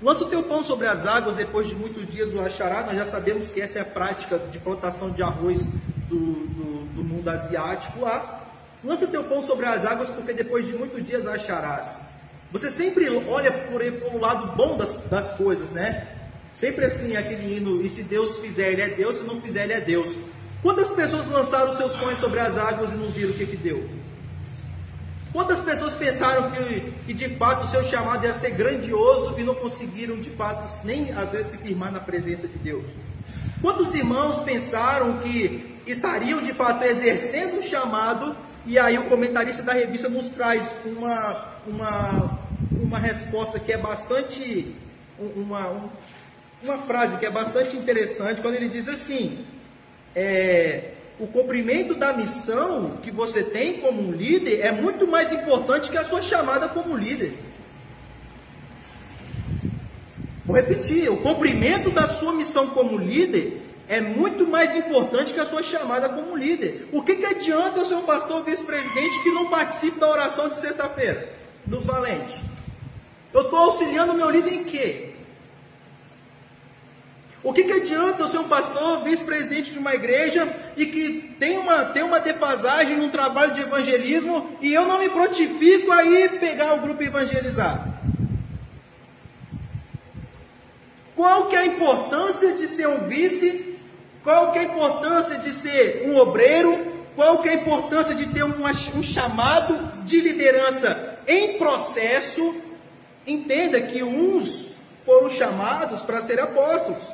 Lança o teu pão sobre as águas, depois de muitos dias o achará. Nós já sabemos que essa é a prática de plantação de arroz do mundo asiático lá. Lança o teu pão sobre as águas, porque depois de muitos dias acharás. Você sempre olha por o lado bom das coisas, né? Sempre assim, aquele hino: e se Deus fizer, ele é Deus, se não fizer, ele é Deus. Quantas pessoas lançaram os seus pães sobre as águas e não viram o que deu? Quantas pessoas pensaram que de fato o seu chamado ia ser grandioso e não conseguiram de fato nem às vezes se firmar na presença de Deus? Quantos irmãos pensaram que estariam de fato exercendo o chamado? E aí o comentarista da revista nos traz uma resposta que é bastante, uma frase que é bastante interessante, quando ele diz assim: o cumprimento da missão que você tem como um líder é muito mais importante que a sua chamada como líder. Vou repetir: o cumprimento da sua missão como líder é muito mais importante que a sua chamada como líder. O que adianta eu ser um pastor vice-presidente que não participe da oração de sexta-feira dos valentes? Eu estou auxiliando o meu líder em quê? O que adianta eu ser um pastor vice-presidente de uma igreja e que tem uma defasagem num trabalho de evangelismo e eu não me prontifico a ir pegar o grupo e evangelizar? O que adianta eu ser um pastor vice-presidente de uma igreja e que tem uma defasagem num trabalho de evangelismo e eu não me prontifico a ir pegar o grupo e evangelizar? O que adianta eu ser um pastor vice-presidente de uma igreja e que tem uma defasagem num trabalho de evangelismo e eu não me prontifico a ir pegar o grupo e evangelizar? Qual que é a importância de ser um vice? Qual que é a importância de ser um obreiro? Qual que é a importância de ter um chamado de liderança em processo? Entenda que uns foram chamados para ser apóstolos.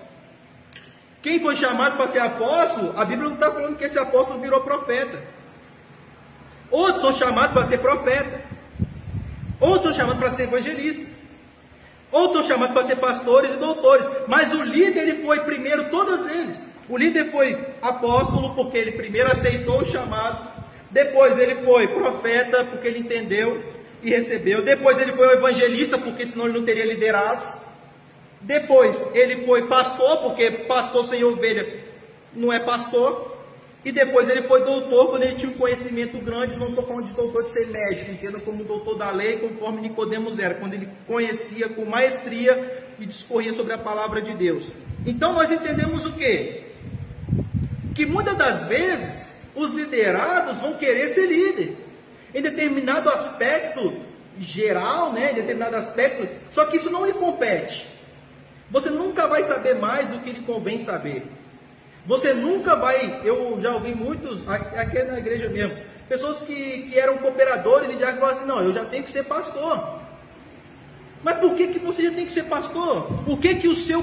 Quem foi chamado para ser apóstolo, a Bíblia não está falando que esse apóstolo virou profeta. Outros são chamados para ser profeta. Outros são chamados para ser evangelista. Outros são chamados para ser pastores e doutores. Mas o líder, ele foi primeiro, todos eles. O líder foi apóstolo, porque ele primeiro aceitou o chamado. Depois ele foi profeta, porque ele entendeu e recebeu. Depois ele foi evangelista, porque senão ele não teria liderados. Depois ele foi pastor, porque pastor sem ovelha não é pastor. E depois ele foi doutor, quando ele tinha um conhecimento grande. Não estou falando de doutor de ser médico, entenda como doutor da lei, conforme Nicodemos era, quando ele conhecia com maestria e discorria sobre a palavra de Deus. Então nós entendemos o quê? Que muitas das vezes os liderados vão querer ser líder em determinado aspecto geral, né? Em determinado aspecto, só que isso não lhe compete. Você nunca vai saber mais do que lhe convém saber. Você nunca vai, eu já ouvi muitos, aqui na igreja mesmo, pessoas que eram cooperadores e já falaram assim, não, eu já tenho que ser pastor. Mas por que você já tem que ser pastor? Por que o seu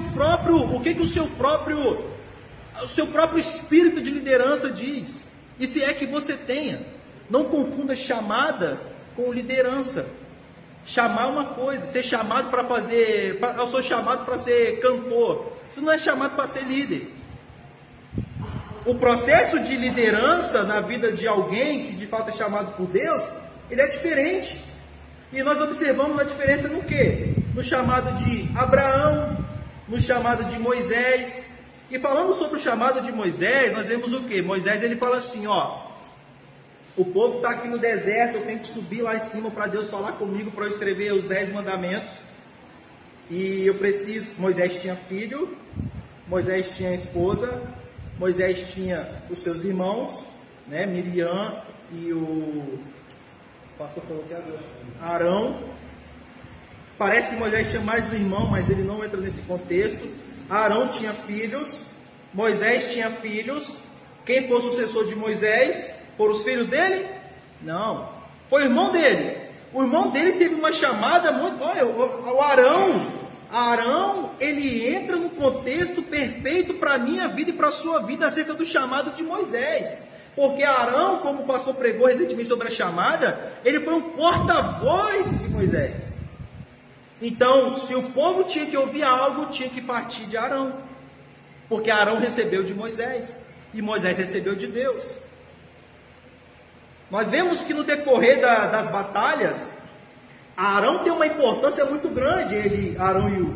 próprio espírito de liderança diz? E se é que você tenha, não confunda chamada com liderança. Chamar uma coisa, ser chamado para fazer, eu sou chamado para ser cantor. Você não é chamado para ser líder. O processo de liderança na vida de alguém que de fato é chamado por Deus, ele é diferente. E nós observamos a diferença no quê? No chamado de Abraão, no chamado de Moisés. E falando sobre o chamado de Moisés, nós vemos o quê? Moisés, ele fala assim, ó, o povo está aqui no deserto, eu tenho que subir lá em cima para Deus falar comigo, para eu escrever os 10 mandamentos. E eu preciso, Moisés tinha filho, Moisés tinha esposa, Moisés tinha os seus irmãos, né, Miriam e o pastor falou que agora, Arão. Parece que Moisés tinha mais um irmão, mas ele não entra nesse contexto. Arão tinha filhos, Moisés tinha filhos. Quem foi o sucessor de Moisés? Foram os filhos dele? Não, foi o irmão dele. O irmão dele teve uma chamada muito... Olha, o Arão, ele entra no contexto perfeito para a minha vida e para a sua vida acerca do chamado de Moisés. Porque Arão, como o pastor pregou recentemente sobre a chamada, ele foi um porta-voz de Moisés. Então, se o povo tinha que ouvir algo, tinha que partir de Arão. Porque Arão recebeu de Moisés e Moisés recebeu de Deus. Nós vemos que no decorrer das batalhas, Arão tem uma importância muito grande, Arão e Hu.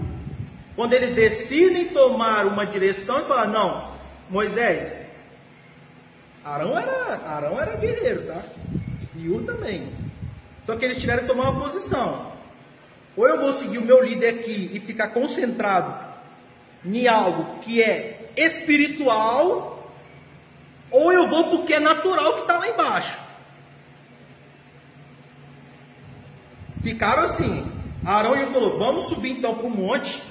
Quando eles decidem tomar uma direção e falar, não, Moisés, Arão era guerreiro, tá? E Hu também. Só que eles tiveram que tomar uma posição. Ou eu vou seguir o meu líder aqui e ficar concentrado em algo que é espiritual, ou eu vou porque é natural que está lá embaixo. Ficaram assim. Arão e Hu falou, vamos subir então para o monte,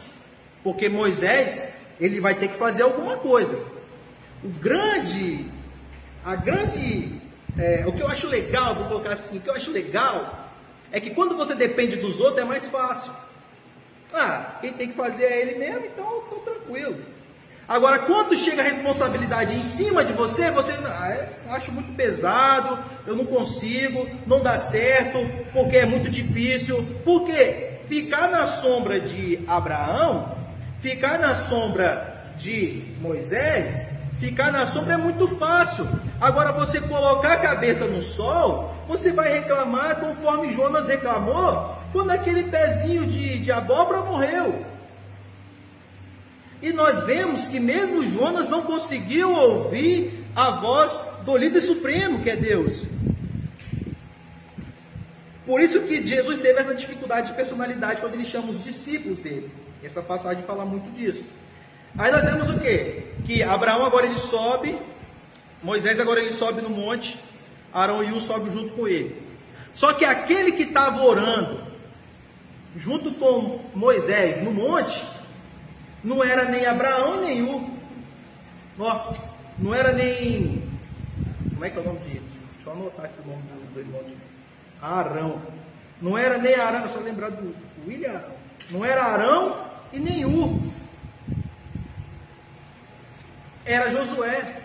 porque Moisés, ele vai ter que fazer alguma coisa. O que eu acho legal, vou colocar assim, o que eu acho legal é que quando você depende dos outros é mais fácil. Quem tem que fazer é ele mesmo, então estou tranquilo. Agora, quando chega a responsabilidade em cima de você, eu acho muito pesado, eu não consigo, não dá certo, porque é muito difícil. Porque ficar na sombra de Abraão, ficar na sombra de Moisés, ficar na sombra é muito fácil. Agora, você colocar a cabeça no sol, você vai reclamar conforme Jonas reclamou, quando aquele pezinho de abóbora morreu. E nós vemos que mesmo Jonas não conseguiu ouvir a voz do líder supremo, que é Deus. Por isso que Jesus teve essa dificuldade de personalidade quando ele chama os discípulos dele. Essa passagem fala muito disso. Aí nós vemos o quê? Que Abraão agora ele sobe, Moisés agora ele sobe no monte, Arão e Hu sobe junto com ele. Só que aquele que estava orando junto com Moisés no monte, Não era nem Abraão e nem Ur. Não era nem... Como é que é o nome de... Deixa eu anotar aqui o nome do irmão de Arão. Não era nem Arão, eu só lembrar do William Arão. Não era Arão e nem Ur. Era Josué.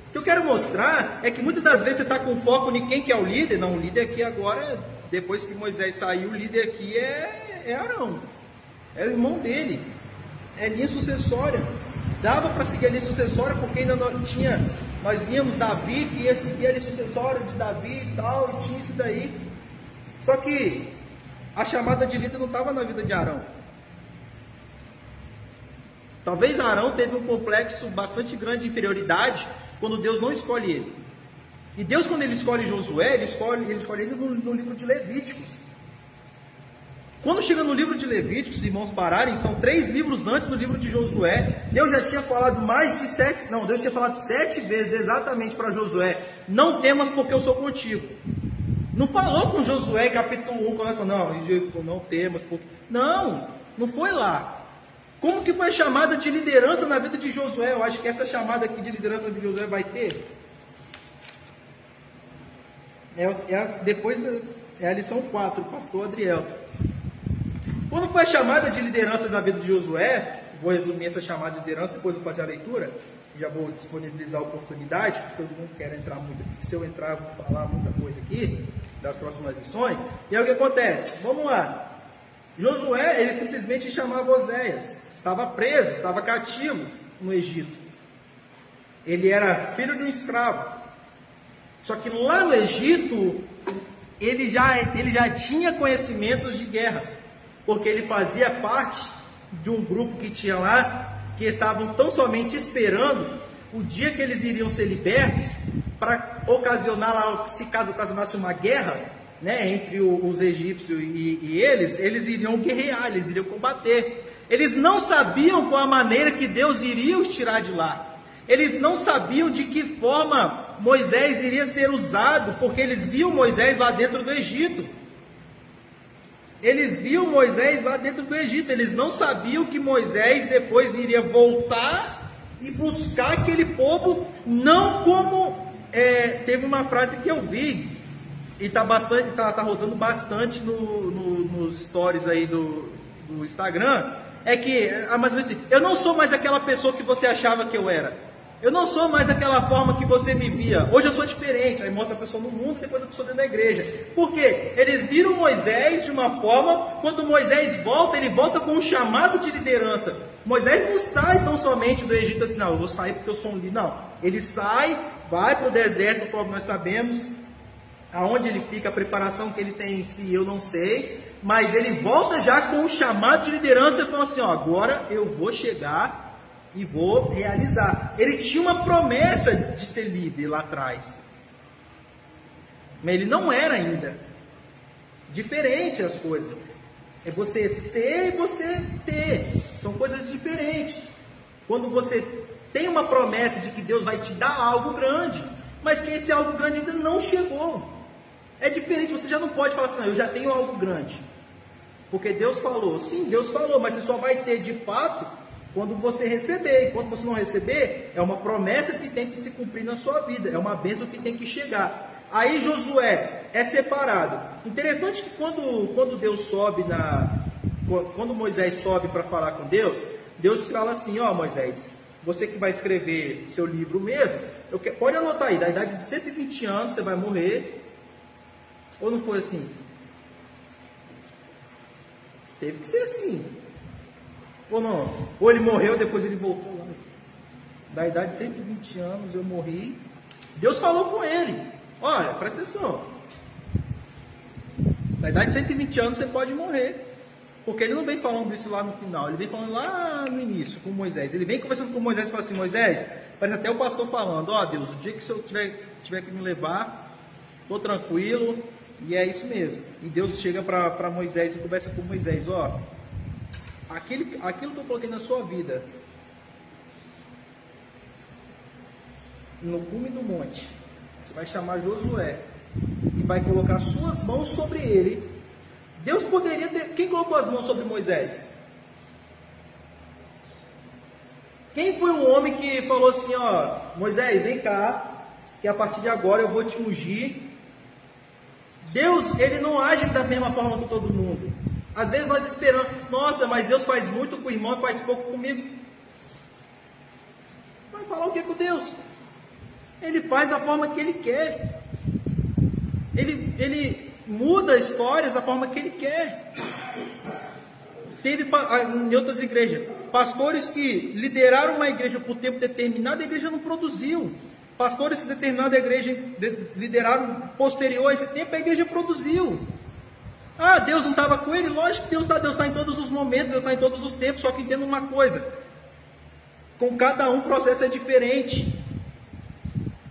O que eu quero mostrar é que muitas das vezes você está com foco em quem que é o líder. Não, o líder aqui agora, depois que Moisés saiu, o líder aqui é Arão. É o irmão dele. É linha sucessória. Dava para seguir a linha sucessória porque ainda não tinha... Nós víamos Davi que ia seguir a linha sucessória de Davi e tal, e tinha isso daí. Só que a chamada de líder não estava na vida de Arão. Talvez Arão teve um complexo bastante grande de inferioridade quando Deus não escolhe ele. E Deus, quando ele escolhe Josué, ele escolhe ele no livro de Levíticos. Quando chega no livro de Levíticos, se irmãos pararem, são 3 livros antes do livro de Josué. Deus já tinha falado Deus tinha falado 7 vezes exatamente para Josué: não temas porque eu sou contigo. Não falou com Josué capítulo 1, começa não temas. Não foi lá. Como que foi a chamada de liderança na vida de Josué? Eu acho que essa chamada aqui de liderança de Josué vai ter. É a lição 4, o pastor Adriel. Quando foi a chamada de liderança na vida de Josué, vou resumir essa chamada de liderança, depois vou fazer a leitura, já vou disponibilizar a oportunidade, porque eu não quero entrar muito aqui. Se eu entrar, eu vou falar muita coisa aqui, das próximas lições. E aí o que acontece? Vamos lá. Josué, ele simplesmente chamava Oséias. Estava preso, estava cativo no Egito. Ele era filho de um escravo. Só que lá no Egito, ele já tinha conhecimentos de guerra. Porque ele fazia parte de um grupo que tinha lá, que estavam tão somente esperando o dia que eles iriam ser libertos, para ocasionar lá, se caso ocasionasse uma guerra, né, entre os egípcios e eles iriam guerrear, eles iriam combater. Eles não sabiam qual a maneira que Deus iria os tirar de lá. Eles não sabiam de que forma Moisés iria ser usado, porque eles viam Moisés lá dentro do Egito. Eles viam Moisés lá dentro do Egito. Eles não sabiam que Moisés depois iria voltar e buscar aquele povo, não como... teve uma frase que eu vi, e tá rodando bastante nos stories aí do Instagram, é que, mais ou menos assim, eu não sou mais aquela pessoa que você achava que eu era. Eu não sou mais daquela forma que você me via. Hoje eu sou diferente. Aí mostra a pessoa no mundo e depois a pessoa dentro da igreja. Por quê? Eles viram Moisés de uma forma, quando Moisés volta, ele volta com um chamado de liderança. Moisés não sai tão somente do Egito assim, não, eu vou sair porque eu sou um líder. Não, ele sai, vai para o deserto, como nós sabemos, aonde ele fica, a preparação que ele tem em si, eu não sei, mas ele volta já com um chamado de liderança e fala assim, agora eu vou chegar e vou realizar. Ele tinha uma promessa de ser líder lá atrás, mas ele não era ainda. Diferente as coisas. É você ser e você ter. São coisas diferentes. Quando você tem uma promessa de que Deus vai te dar algo grande, mas que esse algo grande ainda não chegou. É diferente, você já não pode falar assim, eu já tenho algo grande. Porque Deus falou. Sim, Deus falou, mas você só vai ter de fato quando você receber. Enquanto você não receber, é uma promessa que tem que se cumprir na sua vida. É uma bênção que tem que chegar. Aí Josué é separado. Interessante que quando Deus sobe quando Moisés sobe para falar com Deus, Deus fala assim, Moisés, você que vai escrever seu livro mesmo, pode anotar aí, da idade de 120 anos você vai morrer. Ou não foi assim? Teve que ser assim. Ou não? Ou ele morreu, depois ele voltou lá. Da idade de 120 anos eu morri. Deus falou com ele. Olha, presta atenção. Na idade de 120 anos você pode morrer. Porque ele não vem falando isso lá no final. Ele vem falando lá no início com Moisés. Ele vem conversando com Moisés e fala assim, Moisés, parece até o pastor falando, Deus, o dia que eu tiver que me levar, estou tranquilo. E é isso mesmo. E Deus chega para Moisés e conversa com Moisés, aquilo que eu coloquei na sua vida, no cume do monte, você vai chamar Josué e vai colocar suas mãos sobre ele. Deus poderia ter... Quem colocou as mãos sobre Moisés? Quem foi o homem que falou assim, ó, Moisés, vem cá, que a partir de agora eu vou te ungir? Deus, ele não age da mesma forma com todo mundo. Às vezes nós esperamos, nossa, mas Deus faz muito com o irmão e faz pouco comigo. Vai falar o que com Deus? Ele faz da forma que ele quer. Ele muda histórias da forma que ele quer. Teve em outras igrejas, pastores que lideraram uma igreja por tempo determinado, a igreja não produziu. Pastores que determinada igreja lideraram posterior a esse tempo, a igreja produziu. Ah, Deus não estava com ele? Lógico que Deus está em todos os momentos, Deus está em todos os tempos, só que entenda uma coisa, com cada um o processo é diferente.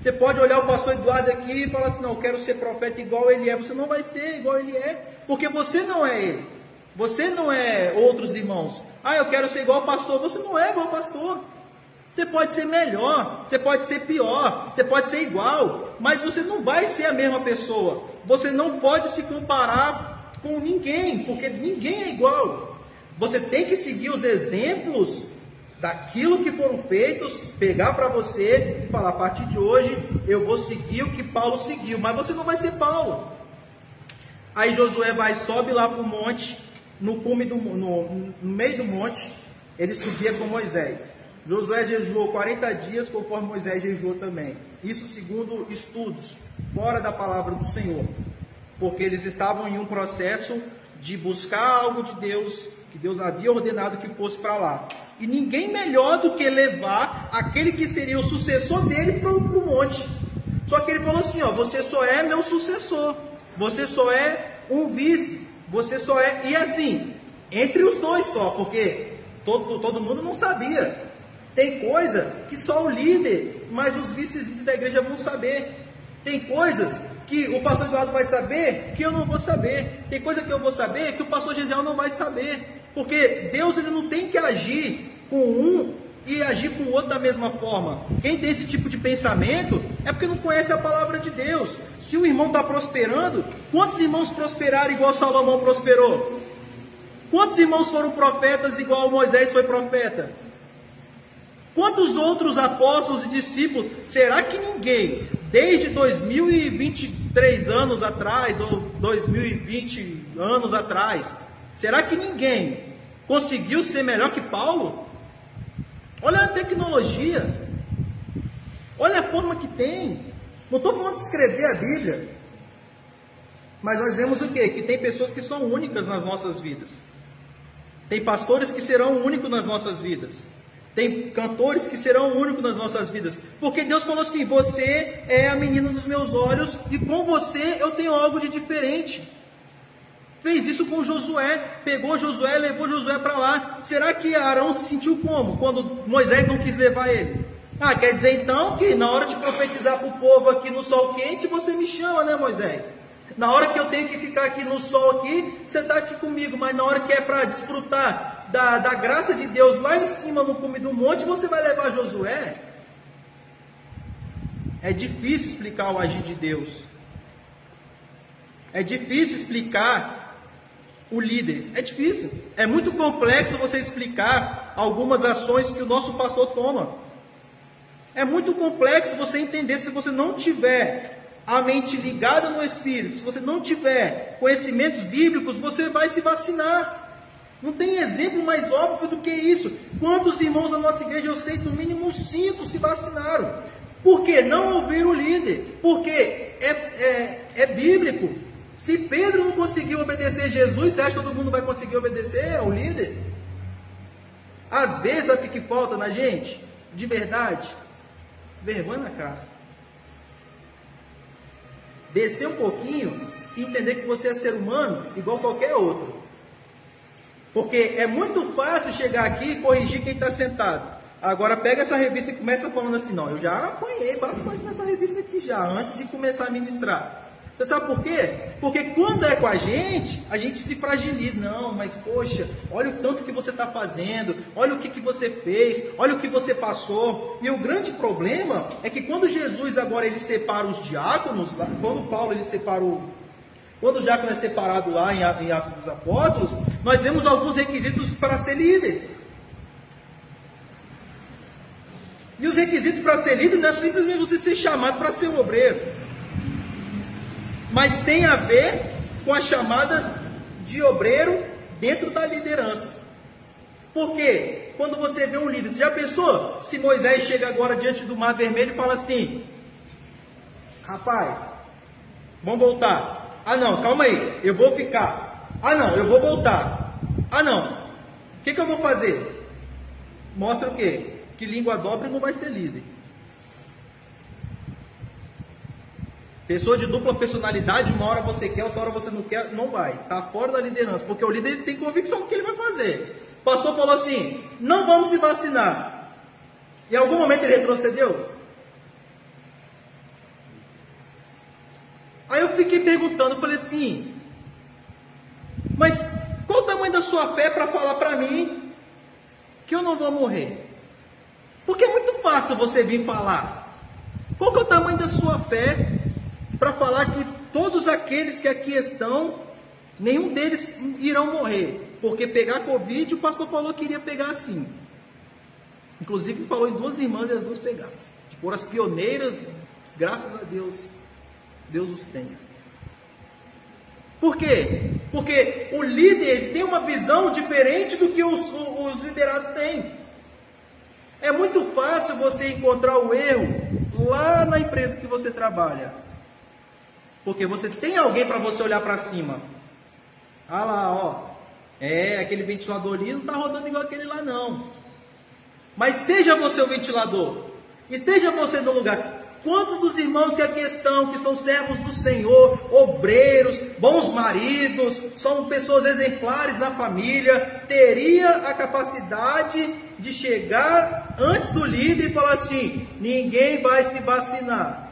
Você pode olhar o pastor Eduardo aqui e falar assim, não, eu quero ser profeta igual ele é. Você não vai ser igual ele é, porque você não é ele. Você não é outros irmãos. Ah, eu quero ser igual ao pastor. Você não é igual ao pastor. Você pode ser melhor, você pode ser pior, você pode ser igual, mas você não vai ser a mesma pessoa. Você não pode se comparar com ninguém, porque ninguém é igual. Você tem que seguir os exemplos daquilo que foram feitos, pegar para você e falar, a partir de hoje eu vou seguir o que Paulo seguiu, mas você não vai ser Paulo. Aí Josué sobe lá para o monte, no meio do monte, ele subia com Moisés. Josué jejuou 40 dias, conforme Moisés jejuou também. Isso segundo estudos, fora da palavra do Senhor. Porque eles estavam em um processo de buscar algo de Deus, que Deus havia ordenado que fosse para lá. E ninguém melhor do que levar aquele que seria o sucessor dele para o monte. Só que ele falou assim, ó, você só é meu sucessor. Você só é um vice. Você só é... E assim, entre os dois só, porque todo mundo não sabia. Tem coisa que só o líder, mas os vices da igreja vão saber. Tem coisas que o pastor Eduardo vai saber, que eu não vou saber. Tem coisa que eu vou saber, que o pastor Gesiel não vai saber. Porque Deus, ele não tem que agir com um e agir com o outro da mesma forma. Quem tem esse tipo de pensamento é porque não conhece a palavra de Deus. Se o irmão está prosperando, quantos irmãos prosperaram igual Salomão prosperou? Quantos irmãos foram profetas igual Moisés foi profeta? Quantos outros apóstolos e discípulos? Será que ninguém, desde 2023 anos atrás, ou 2020 anos atrás, será que ninguém conseguiu ser melhor que Paulo? Olha a tecnologia, olha a forma que tem. Não estou falando de escrever a Bíblia, mas nós vemos o quê? Que tem pessoas que são únicas nas nossas vidas. Tem pastores que serão únicos nas nossas vidas. Tem cantores que serão únicos nas nossas vidas. Porque Deus falou assim, você é a menina dos meus olhos e com você eu tenho algo de diferente. Fez isso com Josué, pegou Josué, levou Josué para lá. Será que Arão se sentiu como? Quando Moisés não quis levar ele? Ah, quer dizer então que na hora de profetizar para o povo aqui no sol quente, você me chama, né, Moisés? Na hora que eu tenho que ficar aqui no sol aqui, você está aqui comigo, mas na hora que é para desfrutar da graça de Deus lá em cima no cume do monte, você vai levar Josué? É difícil explicar o agir de Deus. É difícil explicar o líder. É difícil. É muito complexo você explicar algumas ações que o nosso pastor toma. É muito complexo você entender se você não tiver a mente ligada no Espírito, se você não tiver conhecimentos bíblicos, você vai se vacinar. Não tem exemplo mais óbvio do que isso. Quantos irmãos da nossa igreja, eu sei, no mínimo 5 se vacinaram. Por quê? Não ouviram o líder. Porque é bíblico. Se Pedro não conseguiu obedecer Jesus, você acha que todo mundo vai conseguir obedecer ao líder? Às vezes, sabe o que falta na gente? De verdade? Vergonha na cara. Descer um pouquinho e entender que você é ser humano igual qualquer outro. Porque é muito fácil chegar aqui e corrigir quem está sentado. Agora pega essa revista e começa falando assim, não, eu já apanhei bastante nessa revista aqui já, antes de começar a ministrar. Você sabe por quê? Porque quando é com a gente se fragiliza. Não, mas poxa, olha o tanto que você está fazendo, olha o que você fez, olha o que você passou. E o grande problema é que quando Jesus agora ele separa os diáconos, quando Paulo ele separou, quando o diácono é separado lá em Atos dos Apóstolos, nós vemos alguns requisitos para ser líder. E os requisitos para ser líder não é simplesmente você ser chamado para ser um obreiro, mas tem a ver com a chamada de obreiro dentro da liderança. Por quê? Quando você vê um líder, você já pensou se Moisés chega agora diante do Mar Vermelho e fala assim: rapaz, vamos voltar. Ah não, calma aí, eu vou ficar. Ah não, eu vou voltar. Ah não, o que eu vou fazer? Mostra o quê? Que língua dobra não vai ser líder. Pessoa de dupla personalidade, uma hora você quer, outra hora você não quer, não vai. Está fora da liderança, porque o líder tem convicção do que ele vai fazer. O pastor falou assim: não vamos se vacinar. Em algum momento ele retrocedeu? Aí eu fiquei perguntando, eu falei assim: mas qual o tamanho da sua fé para falar para mim que eu não vou morrer? Porque é muito fácil você vir falar. Qual que é o tamanho da sua fé para falar que todos aqueles que aqui estão, nenhum deles irão morrer? Porque pegar Covid, o pastor falou que iria pegar assim. Inclusive falou em 2 irmãs e as 2 pegaram. Que foram as pioneiras, graças a Deus, Deus os tenha. Por quê? Porque o líder tem uma visão diferente do que os liderados têm. É muito fácil você encontrar o erro lá na empresa que você trabalha. Porque você tem alguém para você olhar para cima. Ah lá, ó. Aquele ventilador ali não está rodando igual aquele lá não. Mas seja você o ventilador. Esteja você no lugar. Quantos dos irmãos que aqui estão, que são servos do Senhor, obreiros, bons maridos, são pessoas exemplares na família, teria a capacidade de chegar antes do líder e falar assim: ninguém vai se vacinar?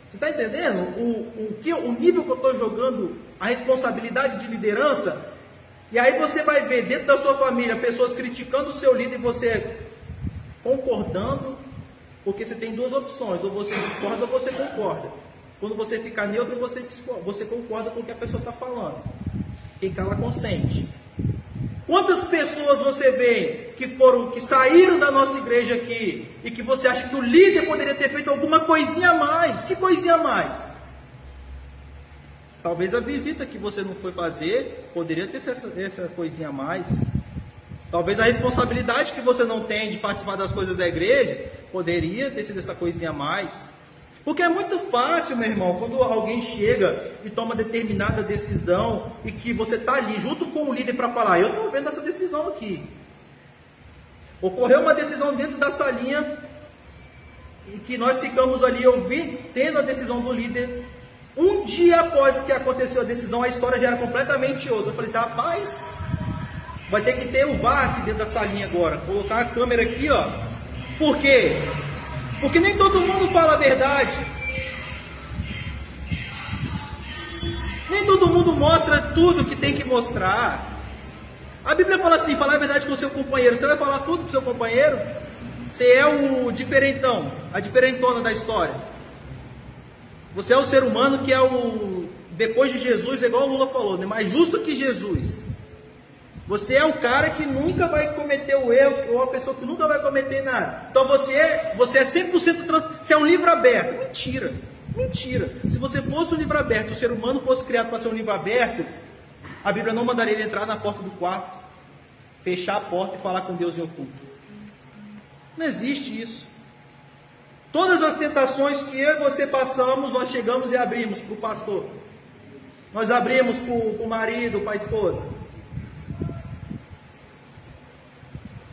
Você está entendendo o nível que eu estou jogando, a responsabilidade de liderança? E aí você vai ver dentro da sua família pessoas criticando o seu líder e você concordando, porque você tem 2 opções: ou você discorda ou você concorda. Quando você fica neutro, você concorda com o que a pessoa está falando. Quem cala consente. Quantas pessoas você vê que saíram da nossa igreja aqui e que você acha que o líder poderia ter feito alguma coisinha a mais? Que coisinha a mais? Talvez a visita que você não foi fazer poderia ter essa coisinha a mais. Talvez a responsabilidade que você não tem de participar das coisas da igreja poderia ter sido essa coisinha a mais. Porque é muito fácil, meu irmão, quando alguém chega e toma determinada decisão e que você está ali junto com o líder para falar: eu estou vendo essa decisão aqui. Ocorreu uma decisão dentro da salinha e que nós ficamos ali ouvindo, tendo a decisão do líder. Um dia após que aconteceu a decisão, a história já era completamente outra. Eu falei assim: rapaz, vai ter que ter o VAR aqui dentro da salinha agora. Colocar a câmera aqui, ó. Por quê? Porque nem todo mundo fala a verdade. Nem todo mundo mostra tudo que tem que mostrar. A Bíblia fala assim: falar a verdade com o seu companheiro. Você vai falar tudo com o seu companheiro? Você é o diferentão, a diferentona da história. Você é o ser humano que é depois de Jesus, igual o Lula falou, né? Mais justo que Jesus. Você é o cara que nunca vai cometer o erro, ou a pessoa que nunca vai cometer nada. Então você é 100% você é um livro aberto. Mentira, mentira. Se você fosse um livro aberto, o ser humano fosse criado para ser um livro aberto, a Bíblia não mandaria ele entrar na porta do quarto, fechar a porta e falar com Deus em oculto. Não existe isso. Todas as tentações que eu e você passamos, nós chegamos e abrimos para o pastor. Nós abrimos para o marido, para a esposa.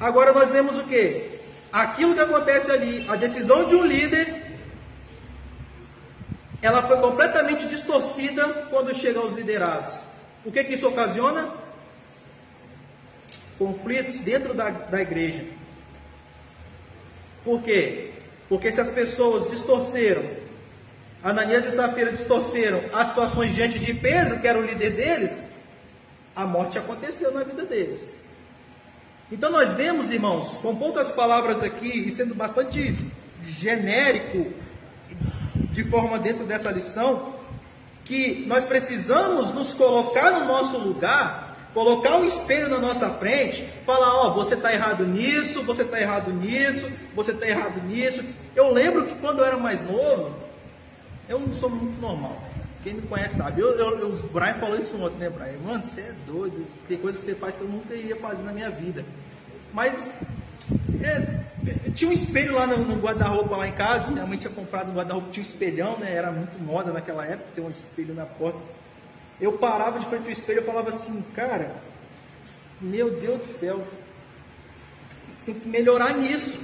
Agora nós vemos o quê? Aquilo que acontece ali, a decisão de um líder, ela foi completamente distorcida quando chega aos liderados. O que isso ocasiona? Conflitos dentro da igreja. Por quê? Porque se as pessoas distorceram, Ananias e Safira distorceram as situações diante de Pedro, que era o líder deles, a morte aconteceu na vida deles. Então nós vemos, irmãos, com poucas palavras aqui, e sendo bastante genérico, de forma dentro dessa lição, que nós precisamos nos colocar no nosso lugar colocar um espelho na nossa frente, falar, ó, você está errado nisso, você está errado nisso, você está errado nisso. Eu lembro que quando eu era mais novo, eu não sou muito normal. Quem me conhece sabe. O Brian falou isso ontem, né, Brian? Mano, você é doido. Tem coisa que você faz que eu nunca iria fazer na minha vida. Mas tinha um espelho lá no guarda-roupa lá em casa. Minha mãe tinha comprado um guarda-roupa, tinha um espelhão, né? Era muito moda naquela época, ter um espelho na porta. Eu parava de frente ao espelho e falava assim, cara, meu Deus do céu, você tem que melhorar nisso.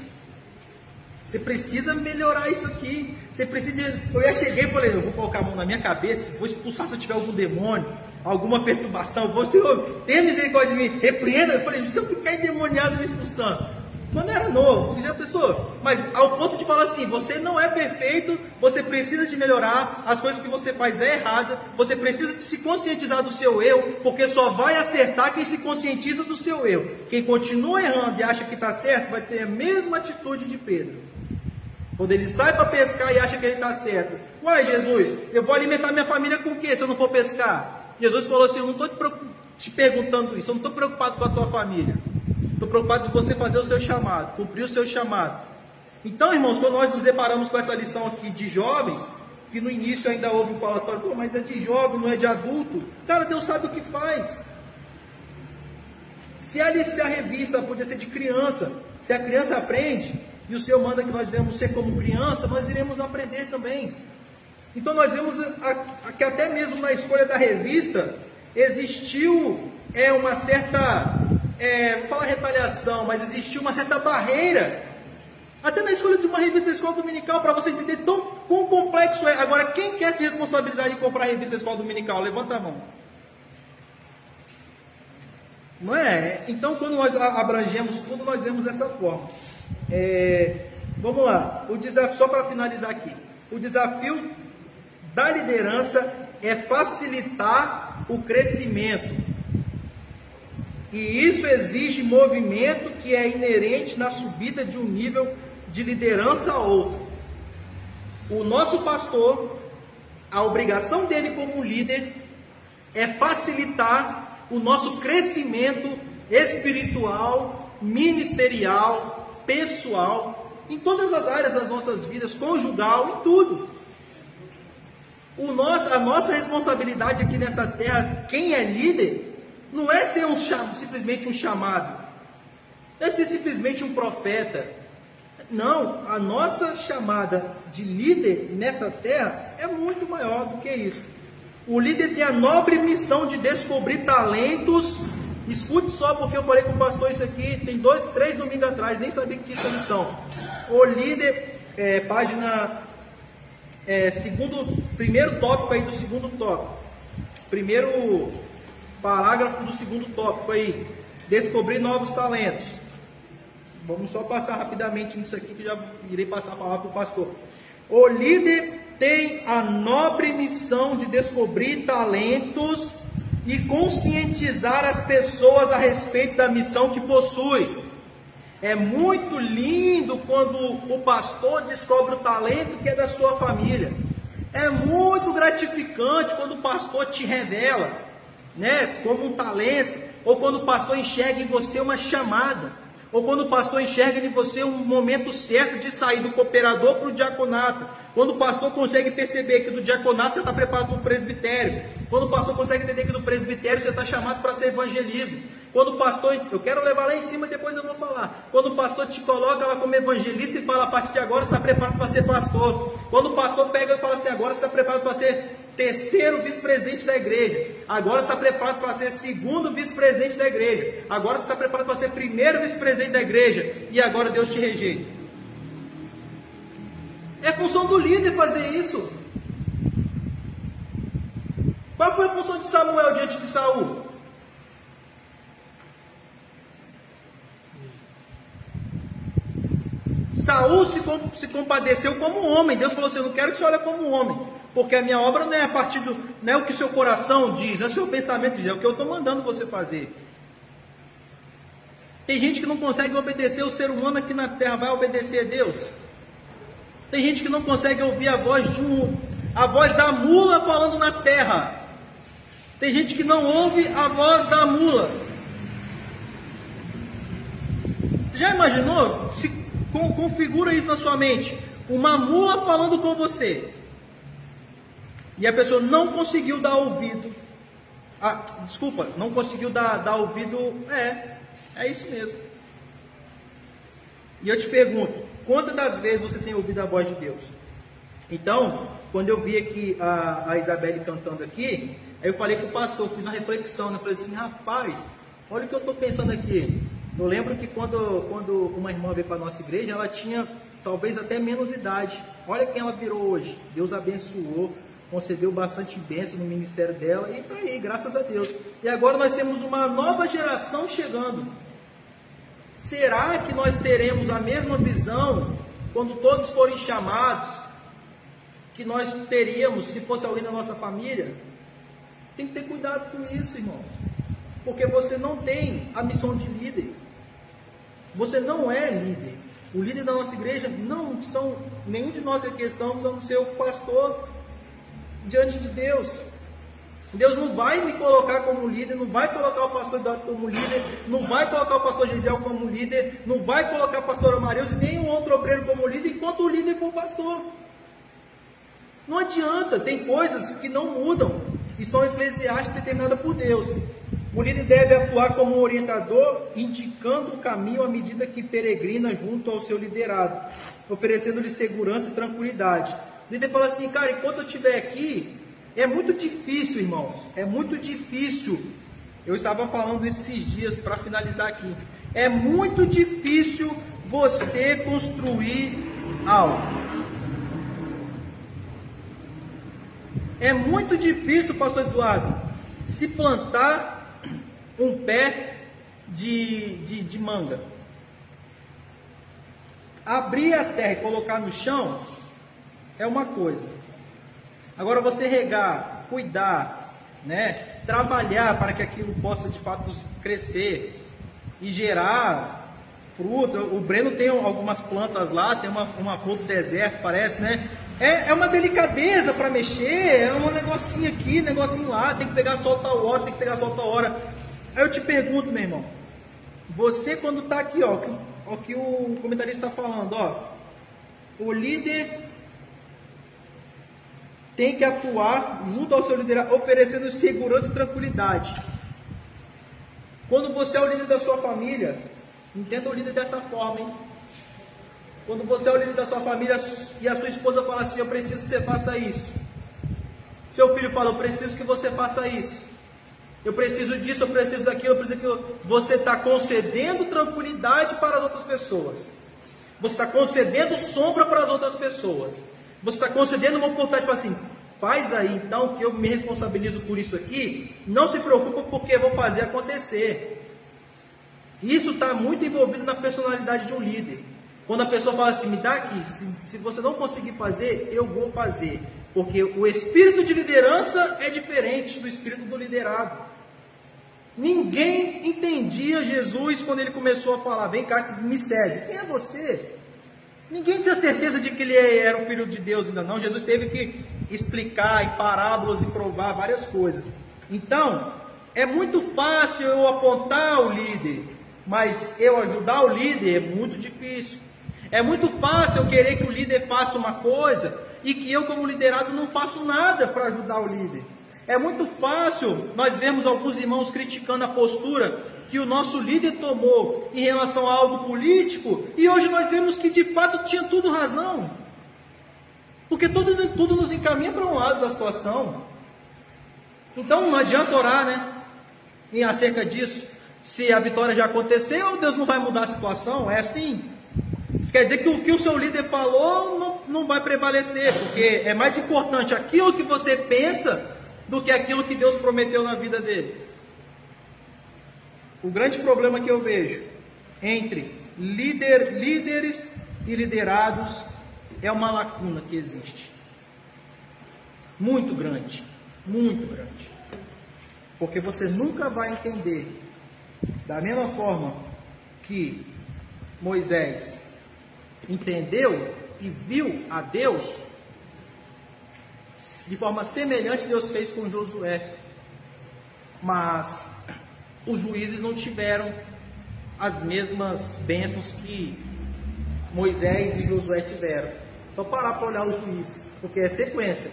Você precisa melhorar isso aqui. Você precisa. Eu já cheguei e falei, eu vou colocar a mão na minha cabeça, vou expulsar se eu tiver algum demônio, alguma perturbação. Senhor, tenha misericórdia de mim, repreenda. Eu falei, se eu ficar endemoniado me expulsando. Quando eu era novo, já pensou? Mas ao ponto de falar assim, você não é perfeito, você precisa de melhorar, as coisas que você faz é errada, você precisa de se conscientizar do seu erro, porque só vai acertar quem se conscientiza do seu erro. Quem continua errando e acha que está certo, vai ter a mesma atitude de Pedro. Quando ele sai para pescar e acha que ele está certo. Ué, Jesus, eu vou alimentar minha família com o quê se eu não for pescar? Jesus falou assim, eu não estou te perguntando isso, eu não estou preocupado com a tua família. Estou preocupado de você fazer o seu chamado, cumprir o seu chamado. Então, irmãos, quando nós nos deparamos com essa lição aqui de jovens, que no início ainda houve um falatório, pô, mas é de jovem, não é de adulto. Cara, Deus sabe o que faz. Se a revista podia ser de criança, se a criança aprende, e o Senhor manda que nós devemos ser como criança, nós iremos aprender também. Então nós vemos que até mesmo na escolha da revista, existiu uma certa... vou falar retaliação, mas existiu uma certa barreira, até na escolha de uma revista da escola dominical, para você entender quão complexo é. Agora, quem quer se responsabilizar de comprar a revista da escola dominical? Levanta a mão. Não é? Então, quando nós abrangemos tudo, nós vemos dessa forma. Vamos lá, o desafio, só para finalizar aqui, o desafio da liderança é facilitar o crescimento. E isso exige movimento que é inerente na subida de um nível de liderança a outro. O nosso pastor, a obrigação dele como líder é facilitar o nosso crescimento espiritual, ministerial, pessoal, em todas as áreas das nossas vidas, conjugal, em tudo. A nossa responsabilidade aqui nessa terra, quem é líder, não é ser simplesmente um chamado, não é ser simplesmente um profeta. Não, a nossa chamada de líder nessa terra é muito maior do que isso. O líder tem a nobre missão de descobrir talentos. Escute só, porque eu falei com o pastor isso aqui, tem 3 domingos atrás, nem sabia que tinha essa missão. O líder, página, primeiro tópico aí do segundo tópico, primeiro parágrafo do segundo tópico aí, descobrir novos talentos. Vamos só passar rapidamente nisso aqui, que já irei passar a palavra para o pastor. O líder tem a nobre missão de descobrir talentos e conscientizar as pessoas a respeito da missão que possui. É muito lindo quando o pastor descobre o talento que é da sua família. É muito gratificante quando o pastor te revela, né, como um talento, ou quando o pastor enxerga em você uma chamada, ou quando o pastor enxerga em você um momento certo de sair do cooperador para o diaconato, quando o pastor consegue perceber que do diaconato você está preparado para o presbitério, quando o pastor consegue entender que do presbitério você está chamado para ser evangelismo, quando o pastor, eu quero levar lá em cima, depois eu vou falar, quando o pastor te coloca lá como evangelista e fala, a partir de agora você está preparado para ser pastor, quando o pastor pega e fala assim, agora você está preparado para ser terceiro vice-presidente da igreja, agora você está preparado para ser segundo vice-presidente da igreja, agora você está preparado para ser primeiro vice-presidente da igreja, e agora Deus te rejeita. É função do líder fazer isso. Qual foi a função de Samuel diante de Saul? Saul se compadeceu como homem. Deus falou assim, eu não quero que você olhe como homem, porque a minha obra não é não é o que o seu coração diz, não é o seu pensamento diz, é o que eu estou mandando você fazer. Tem gente que não consegue obedecer o ser humano aqui na terra, vai obedecer a Deus? Tem gente que não consegue ouvir a voz da mula falando na terra. Tem gente que não ouve a voz da mula. Já imaginou? Se configura isso na sua mente. Uma mula falando com você. E a pessoa não conseguiu dar ouvido. Não conseguiu dar ouvido. É isso mesmo. E eu te pergunto, quantas das vezes você tem ouvido a voz de Deus? Então, quando eu vi aqui a Isabelle cantando aqui, aí eu falei com o pastor, fiz uma reflexão, né? Eu falei assim, rapaz, olha o que eu estou pensando aqui. Eu lembro que quando uma irmã veio para a nossa igreja, ela tinha talvez até menos idade. Olha quem ela virou hoje. Deus abençoou, concedeu bastante bênção no ministério dela e está aí, graças a Deus. E agora nós temos uma nova geração chegando. Será que nós teremos a mesma visão quando todos forem chamados que nós teríamos se fosse alguém da nossa família? Tem que ter cuidado com isso, irmão. Porque você não tem a missão de líder. Você não é líder. O líder da nossa igreja não são, nenhum de nós aqui estamos, a não ser o pastor diante de Deus. Deus não vai me colocar como líder, não vai colocar o pastor Eduardo como líder, não vai colocar o pastor Gisel como líder, não vai colocar o pastor Amarildo e nenhum outro obreiro como líder, enquanto o líder for pastor. Não adianta, tem coisas que não mudam e são eclesiásticas determinadas por Deus. O líder deve atuar como um orientador, indicando o caminho à medida que peregrina junto ao seu liderado, oferecendo-lhe segurança e tranquilidade. O líder fala assim, cara, enquanto eu estiver aqui, é muito difícil, irmãos, é muito difícil. Eu estava falando esses dias para finalizar aqui. É muito difícil você construir algo. É muito difícil, pastor Eduardo, se plantar um pé de manga. Abrir a terra e colocar no chão é uma coisa. Agora você regar, cuidar, né, trabalhar para que aquilo possa de fato crescer e gerar fruta. O Breno tem algumas plantas lá, tem uma flor do deserto, parece, né? É uma delicadeza para mexer, é um negocinho aqui, negocinho lá, tem que pegar sol tal hora, tem que pegar sol tal hora. Aí eu te pergunto, meu irmão, você quando está aqui, ó, o que o comentarista está falando, ó, o líder tem que atuar junto ao seu liderado, oferecendo segurança e tranquilidade. Quando você é o líder da sua família, entenda o líder dessa forma, hein? Quando você é o líder da sua família e a sua esposa fala assim, eu preciso que você faça isso. Seu filho fala, eu preciso que você faça isso. Eu preciso disso, eu preciso daquilo, eu preciso daquilo. Você está concedendo tranquilidade para as outras pessoas. Você está concedendo sombra para as outras pessoas. Você está concedendo uma oportunidade para assim, faz aí então que eu me responsabilizo por isso aqui. Não se preocupa porque eu vou fazer acontecer. Isso está muito envolvido na personalidade de um líder. Quando a pessoa fala assim, me dá aqui, se você não conseguir fazer, eu vou fazer. Porque o espírito de liderança é diferente do espírito do liderado. Ninguém entendia Jesus quando ele começou a falar, vem cá, me segue. Quem é você? Ninguém tinha certeza de que ele era o Filho de Deus ainda não. Jesus teve que explicar em parábolas e provar várias coisas. Então, é muito fácil eu apontar o líder, mas eu ajudar o líder é muito difícil. É muito fácil eu querer que o líder faça uma coisa e que eu, como liderado, não faço nada para ajudar o líder. É muito fácil nós vermos alguns irmãos criticando a postura que o nosso líder tomou em relação a algo político, e hoje nós vemos que de fato tinha tudo razão. Porque tudo nos encaminha para um lado da situação. Então não adianta orar, né? E acerca disso, se a vitória já aconteceu, Deus não vai mudar a situação, é assim. Isso quer dizer que o que o seu líder falou não vai prevalecer, porque é mais importante aquilo que você pensa do que aquilo que Deus prometeu na vida dele. O grande problema que eu vejo entre líderes e liderados é uma lacuna que existe. Muito grande, muito grande. Porque você nunca vai entender, da mesma forma que Moisés entendeu e viu a Deus, de forma semelhante Deus fez com Josué. mas os juízes não tiveram as mesmas bênçãos que Moisés e Josué tiveram. Só parar para olhar os juízes, porque é sequência,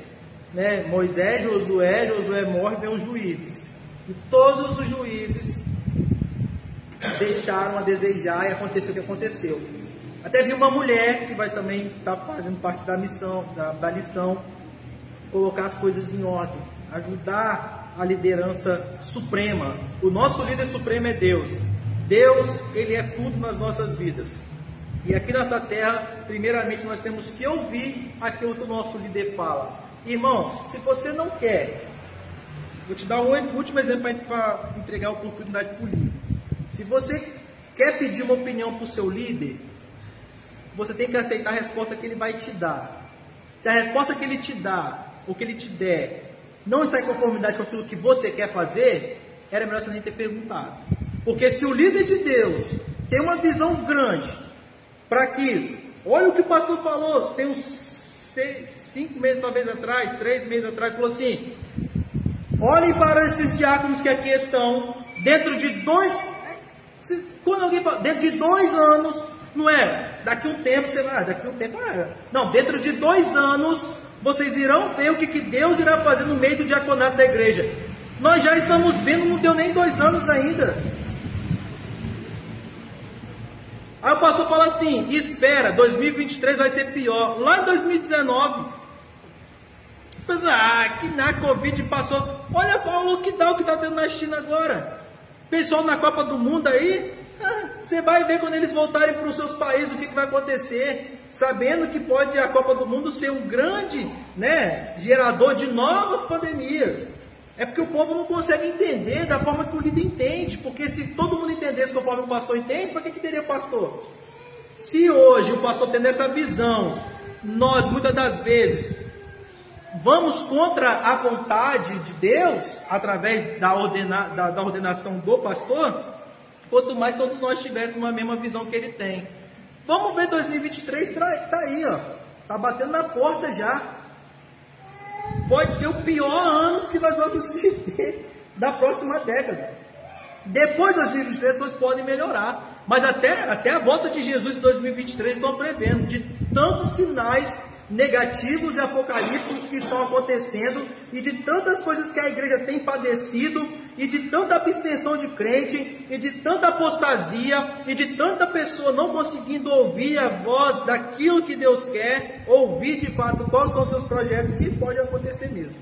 né? Moisés, Josué morre, vem os juízes. E todos os juízes deixaram a desejar e aconteceu o que aconteceu. Até vi uma mulher que vai também estar fazendo parte da missão, da lição, colocar as coisas em ordem, ajudar a liderança suprema. O nosso líder supremo é Deus. Deus, Ele é tudo nas nossas vidas. E aqui nessa terra, primeiramente, nós temos que ouvir aquilo que o nosso líder fala. Irmãos, se você não quer, vou te dar um último exemplo para entregar a oportunidade para o líder. Se você quer pedir uma opinião para o seu líder, você tem que aceitar a resposta que ele vai te dar. Se a resposta que ele te dá, ou que ele te der, não está em conformidade com aquilo que você quer fazer, era melhor você nem ter perguntado. Porque se o líder de Deus tem uma visão grande, para que, olha o que o pastor falou, tem uns 5 meses talvez atrás, 3 meses atrás, falou assim: olhem para esses diáconos que aqui estão, dentro de 2 anos, não é, daqui um tempo você vai, não, dentro de 2 anos, vocês irão ver o que Deus irá fazer no meio do diaconato da igreja. Nós já estamos vendo, não deu nem 2 anos ainda. Aí o pastor fala assim: espera, 2023 vai ser pior. Lá em 2019, que na Covid passou. Olha o lockdown que está tendo na China agora. Pessoal na Copa do Mundo aí, você vai ver quando eles voltarem para os seus países o que vai acontecer. Sabendo que pode a Copa do Mundo ser um grande, né, gerador de novas pandemias. É porque o povo não consegue entender da forma que o líder entende. Porque se todo mundo entendesse conforme o pastor entende, para que teria pastor? Se hoje o pastor tendo essa visão, nós muitas das vezes vamos contra a vontade de Deus, através da ordenação do pastor, quanto mais todos nós tivéssemos a mesma visão que ele tem. Vamos ver 2023, está aí, ó, está batendo na porta já. Pode ser o pior ano que nós vamos viver da próxima década. Depois de 2023 as coisas podem melhorar, mas até a volta de Jesus em 2023 estão prevendo de tantos sinais negativos e apocalípticos que estão acontecendo, e de tantas coisas que a igreja tem padecido, e de tanta abstenção de crente, e de tanta apostasia, e de tanta pessoa não conseguindo ouvir a voz daquilo que Deus quer, ouvir de fato quais são os seus projetos, que pode acontecer mesmo.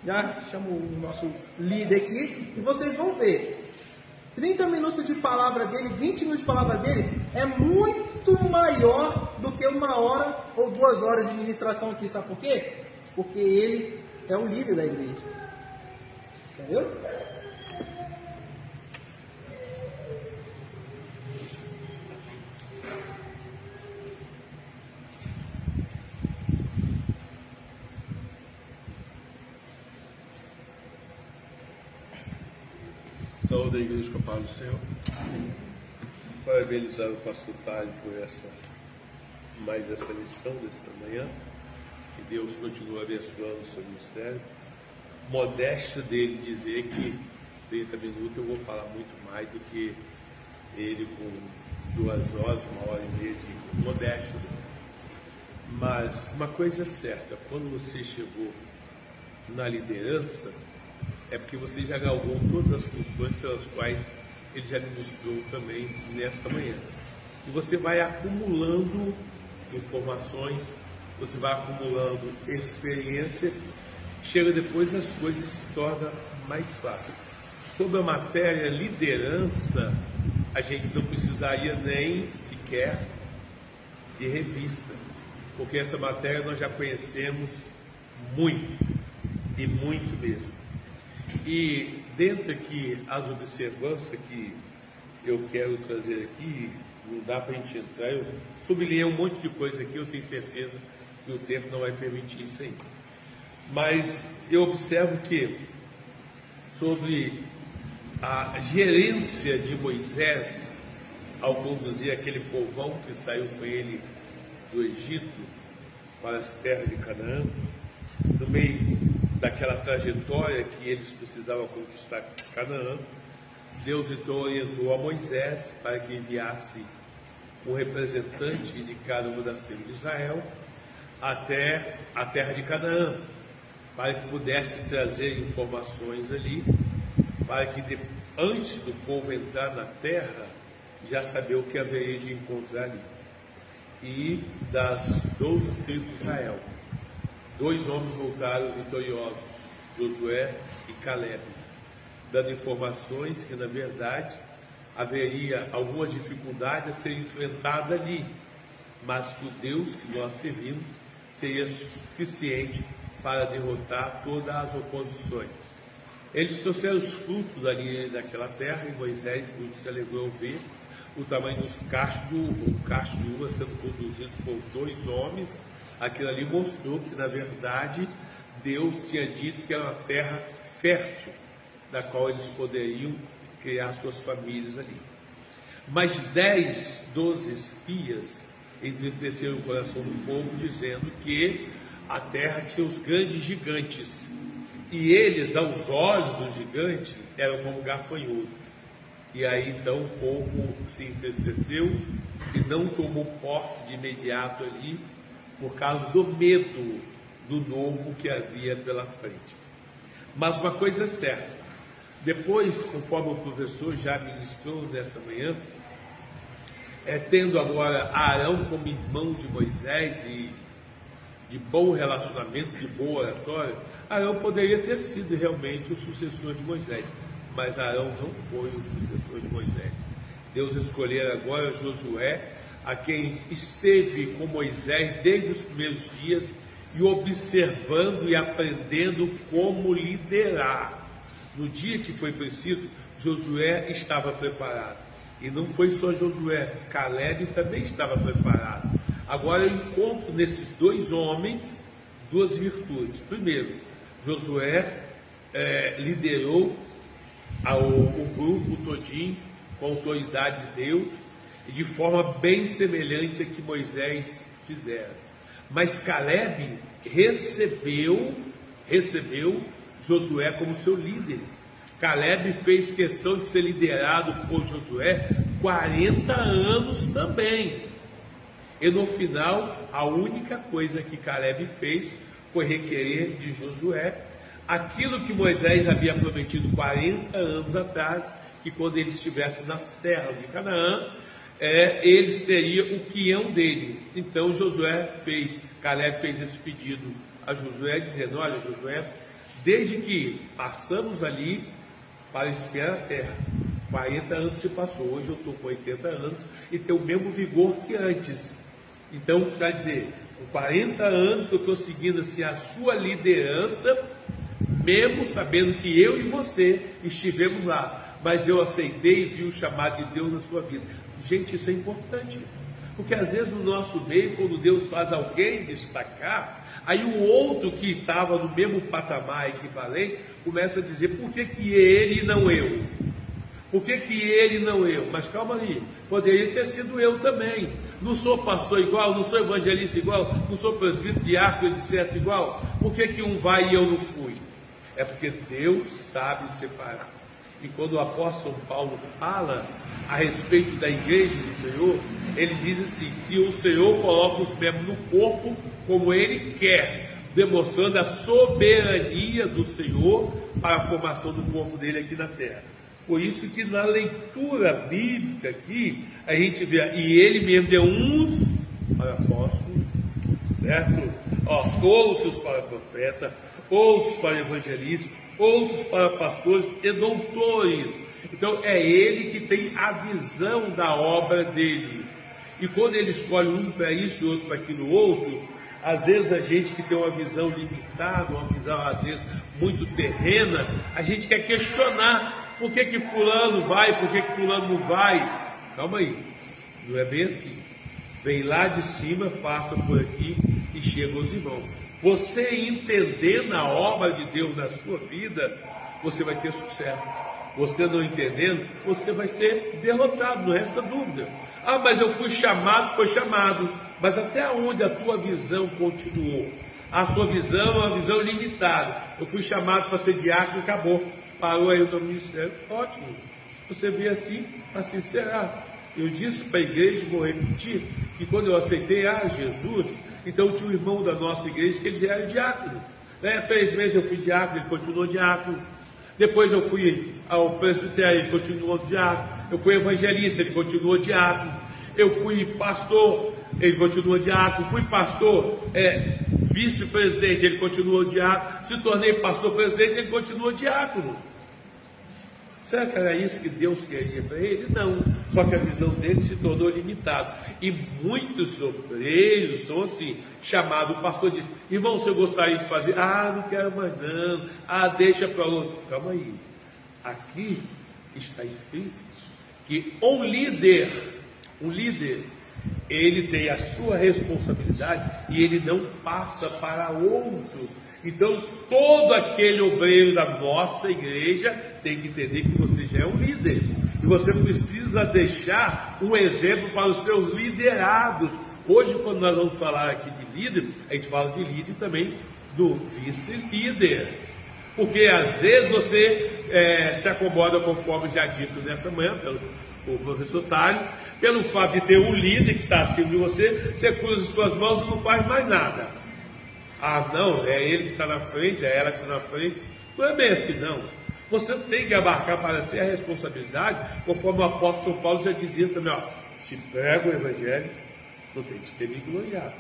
Já chamo o nosso líder aqui, e vocês vão ver. 30 minutos de palavra dele, 20 minutos de palavra dele, é muito maior do que 1 hora ou 2 horas de ministração aqui. Sabe por quê? Porque ele é o líder da igreja. Entendeu? Saúde da igreja com a paz do Senhor. Parabenizar o pastor Tálio por mais essa lição desta manhã. Que Deus continue abençoando o seu ministério. Modéstia dele dizer que 30 minutos eu vou falar muito mais do que ele com 2 horas, 1 hora e meia de modéstia dele. Mas uma coisa é certa, quando você chegou na liderança, é porque você já galgou todas as funções pelas quais ele já ministrou também nesta manhã. E você vai acumulando informações, você vai acumulando experiência, chega depois as coisas se tornam mais fáceis. Sobre a matéria liderança, a gente não precisaria nem sequer de revista, porque essa matéria nós já conhecemos muito, e muito mesmo. E dentro aqui, as observâncias que eu quero trazer aqui, não dá para a gente entrar, eu sublinhei um monte de coisa aqui, eu tenho certeza que o tempo não vai permitir isso aí. Mas eu observo que, sobre a gerência de Moisés, ao conduzir aquele povão que saiu com ele do Egito para as terras de Canaã, no meio daquela trajetória que eles precisavam conquistar Canaã, Deus então orientou a Moisés para que enviasse um representante de cada uma das tribos de Israel até a terra de Canaã, para que pudesse trazer informações ali, para que antes do povo entrar na terra, já saber o que haveria de encontrar ali. E das 12 tribos de Israel, 2 homens voltaram vitoriosos, Josué e Caleb, dando informações que, na verdade, haveria alguma dificuldade a ser enfrentada ali, mas que o Deus que nós servimos seria suficiente para derrotar todas as oposições. Eles trouxeram os frutos ali daquela terra, e Moisés muito se alegrou ao ver o tamanho dos cachos de uva. O cacho de uva sendo conduzido por 2 homens, aquilo ali mostrou que, na verdade, Deus tinha dito que era uma terra fértil, da qual eles poderiam criar suas famílias ali. Mas 12 espias entristeceram o coração do povo, dizendo que a terra tinha os grandes gigantes, e eles, aos olhos dos gigantes, eram como gafanhotos. E aí então o povo se entristeceu e não tomou posse de imediato ali, por causa do medo do novo que havia pela frente. Mas uma coisa é certa, depois, conforme o professor já ministrou nessa manhã, tendo agora Arão como irmão de Moisés e de bom relacionamento, de boa oratória, Arão poderia ter sido realmente o sucessor de Moisés, mas Arão não foi o sucessor de Moisés. Deus escolheu agora Josué, a quem esteve com Moisés desde os primeiros dias e observando e aprendendo como liderar. No dia que foi preciso, Josué estava preparado. E não foi só Josué, Caleb também estava preparado. Agora eu encontro nesses 2 homens 2 virtudes. Primeiro, Josué liderou o grupo todinho com a autoridade de Deus e de forma bem semelhante a que Moisés fizera. Mas Caleb recebeu Josué como seu líder. Caleb fez questão de ser liderado por Josué 40 anos também. E no final, a única coisa que Caleb fez foi requerer de Josué aquilo que Moisés havia prometido 40 anos atrás, que quando eles estivessem nas terras de Canaã, eles teriam o quião dele. Então Caleb fez esse pedido a Josué, dizendo: olha, Josué, desde que passamos ali para espiar a terra, 40 anos se passou, hoje eu estou com 80 anos e tenho o mesmo vigor que antes. Então, quer dizer, com 40 anos que eu estou seguindo assim a sua liderança, mesmo sabendo que eu e você estivemos lá, mas eu aceitei e vi o chamado de Deus na sua vida. Gente, isso é importante, porque às vezes no nosso meio, quando Deus faz alguém destacar, aí o outro que estava no mesmo patamar equivalente começa a dizer: por que ele e não eu? Por que ele e não eu? Mas calma aí, poderia ter sido eu também. Não sou pastor igual, não sou evangelista igual, não sou presbítero, diácono, etc. igual. Por que um vai e eu não fui? É porque Deus sabe separar. E quando o apóstolo Paulo fala a respeito da igreja do Senhor, ele diz assim, que o Senhor coloca os membros no corpo como Ele quer, demonstrando a soberania do Senhor para a formação do corpo dele aqui na terra. Por isso que na leitura bíblica aqui, a gente vê, e Ele mesmo deu uns para apóstolos, certo? Outros para profeta, outros para evangelistas, outros para pastores e doutores. Então é Ele que tem a visão da obra dele. E quando Ele escolhe um para isso e outro para aquilo outro, às vezes a gente que tem uma visão limitada, uma visão às vezes muito terrena, a gente quer questionar por que fulano vai, por que fulano não vai. Calma aí, não é bem assim. Vem lá de cima, passa por aqui e chega aos irmãos. Você entendendo a obra de Deus na sua vida, você vai ter sucesso. Você não entendendo, você vai ser derrotado, não é essa dúvida. Mas eu fui chamado, foi chamado. Mas até onde a tua visão continuou? a sua visão é uma visão limitada. Eu fui chamado para ser diácono, acabou. Parou aí o teu ministério. Ótimo. Você vê assim, assim será. Eu disse para a igreja, vou repetir, que quando eu aceitei Jesus, então tinha um irmão da nossa igreja que ele já era diácono. 3 meses eu fui diácono, ele continuou diácono. Depois eu fui ao presbitério, ele continuou diácono. Eu fui evangelista, ele continuou diácono. Eu fui pastor, ele continuou diácono. Fui pastor, vice-presidente, ele continuou diácono. Se tornei pastor-presidente, ele continuou diácono. Será que era isso que Deus queria para ele? Não. Só que a visão dele se tornou limitada. E muitos obreiros são assim, chamados. O pastor diz: irmão, se eu gostaria de fazer, não quero mais não. Deixa para outro. Calma aí. Aqui está escrito que um líder, ele tem a sua responsabilidade e ele não passa para outros. Então, todo aquele obreiro da nossa igreja tem que entender que você já é um líder. E você precisa deixar um exemplo para os seus liderados. Hoje, quando nós vamos falar aqui de líder, a gente fala de líder também do vice-líder. Porque às vezes você se acomoda, conforme já dito nessa manhã, pelo professor Tálio, pelo fato de ter um líder que está acima de você, você cruza suas mãos e não faz mais nada. Não, é ele que está na frente, é ela que está na frente. Não é bem assim, não. Você tem que abarcar para si a responsabilidade, conforme o apóstolo São Paulo já dizia também, se prega o evangelho, não tem que ter me gloriar.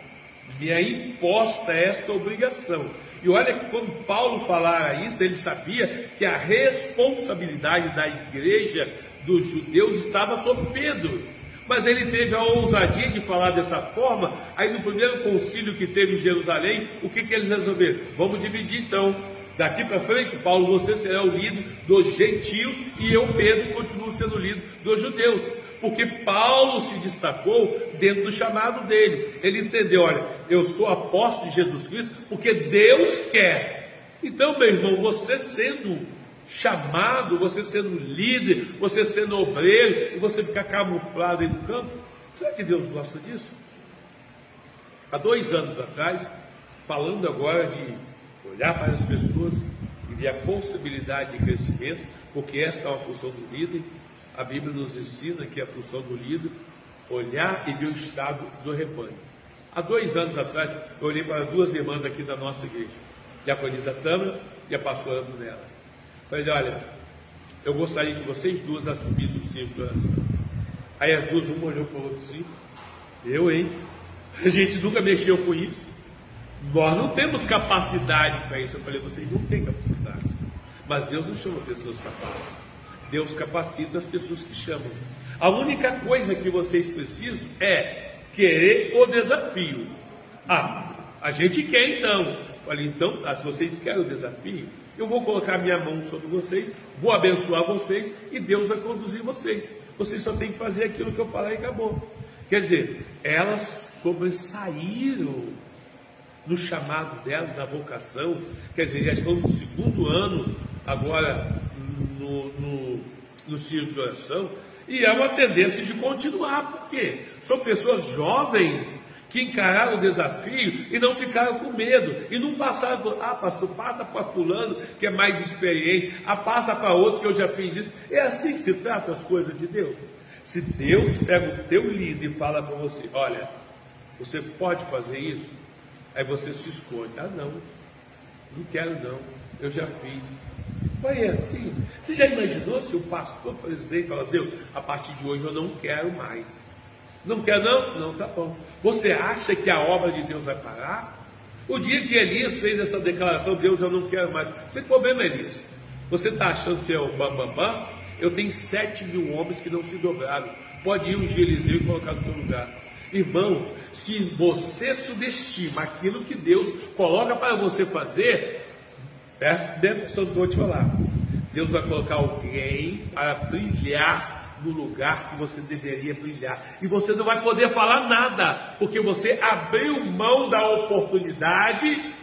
Me é imposta esta obrigação. E olha que quando Paulo falara isso, ele sabia que a responsabilidade da igreja dos judeus estava sobre Pedro. Mas ele teve a ousadia de falar dessa forma. Aí no primeiro concílio que teve em Jerusalém, o que eles resolveram? Vamos dividir então. Daqui para frente, Paulo, você será o líder dos gentios e eu, Pedro, continuo sendo o líder dos judeus. Porque Paulo se destacou dentro do chamado dele. Ele entendeu, olha, eu sou apóstolo de Jesus Cristo porque Deus quer. Então, meu irmão, você sendo chamado, você sendo líder, você sendo obreiro, e você ficar camuflado aí no campo, será que Deus gosta disso? Há 2 anos atrás, falando agora de olhar para as pessoas e ver a possibilidade de crescimento, porque esta é uma função do líder, a Bíblia nos ensina que é a função do líder, olhar e ver o estado do rebanho. Há 2 anos atrás, eu olhei para 2 irmãs aqui da nossa igreja, a diaconisa Tâmara e a pastora Brunella. Falei, olha, eu gostaria que vocês 2 assumissem o círculo de oração. Aí as 2, uma olhou para o outro assim, a gente nunca mexeu com isso, nós não temos capacidade para isso. Eu falei, vocês não têm capacidade, mas Deus não chama pessoas capazes, Deus capacita as pessoas que chamam. A única coisa que vocês precisam é querer o desafio. A gente quer então. Falei, então, se vocês querem o desafio, eu vou colocar minha mão sobre vocês, vou abençoar vocês e Deus vai conduzir vocês. Vocês só tem que fazer aquilo que eu falei e acabou. Quer dizer, elas sobressaíram no chamado delas, na vocação. Quer dizer, já estão no 2º ano agora no círculo de oração, e é uma tendência de continuar. Por quê? São pessoas jovens que encararam o desafio e não ficaram com medo, e não passaram por, pastor, passa para fulano que é mais experiente, passa para outro que eu já fiz isso. É assim que se trata as coisas de Deus. Se Deus pega o teu líder e fala para você, olha, você pode fazer isso, aí você se esconde, não quero não, eu já fiz. Foi assim. Você já imaginou se o pastor presidente fala, Deus, a partir de hoje eu não quero mais? Não quer não? Não, tá bom. Você acha que a obra de Deus vai parar? O dia que Elias fez essa declaração, Deus, eu não quero mais. Sem problema, Elias. Você está achando que você é o bambambam? Eu tenho 7.000 homens que não se dobraram. Pode ir ungir Eliseu e colocar no seu lugar. Irmãos, se você subestima aquilo que Deus coloca para você fazer, dentro do Santo, vou te falar, Deus vai colocar alguém para brilhar no lugar que você deveria brilhar, e você não vai poder falar nada, porque você abriu mão da oportunidade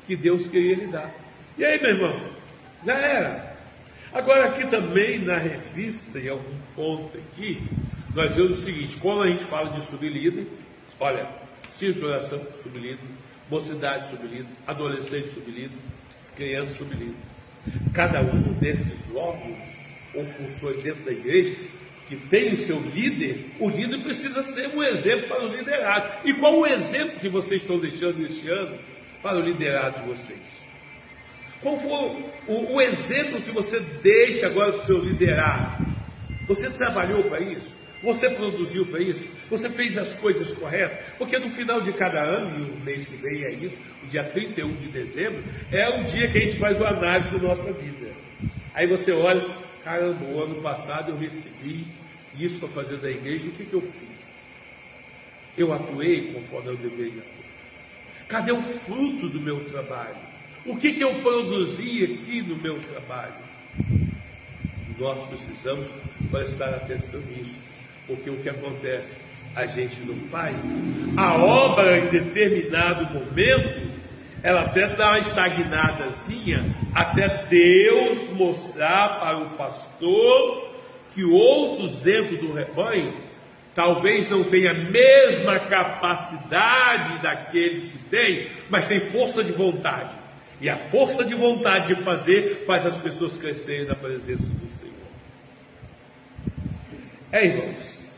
que Deus queria lhe dar. E aí, meu irmão, já era. Agora aqui também na revista, em algum ponto aqui, nós vemos o seguinte: quando a gente fala de sublíder, olha, círculo de oração, sublíder, mocidade sob líder, adolescente sob líder, criança sob líder. Cada um desses órgãos ou funções dentro da igreja que tem o seu líder, o líder precisa ser um exemplo para o liderado. E qual o exemplo que vocês estão deixando este ano para o liderado de vocês? Qual foi o exemplo que você deixa agora para o seu liderado? Você trabalhou para isso? Você produziu para isso? Você fez as coisas corretas? Porque no final de cada ano, e o mês que vem é isso, o dia 31 de dezembro, é o dia que a gente faz uma análise da nossa vida. Aí você olha, caramba, o ano passado eu recebi isso para fazer da igreja, o que eu fiz? Eu atuei conforme eu deveria atuar. Cadê o fruto do meu trabalho? O que eu produzi aqui no meu trabalho? Nós precisamos prestar atenção nisso, porque o que acontece? A gente não faz. A obra em determinado momento, ela até dá uma estagnadazinha, até Deus mostrar para o pastor que outros dentro do rebanho talvez não tenham a mesma capacidade daqueles que têm, mas tem força de vontade. E a força de vontade de fazer faz as pessoas crescerem na presença do Senhor. Irmãos,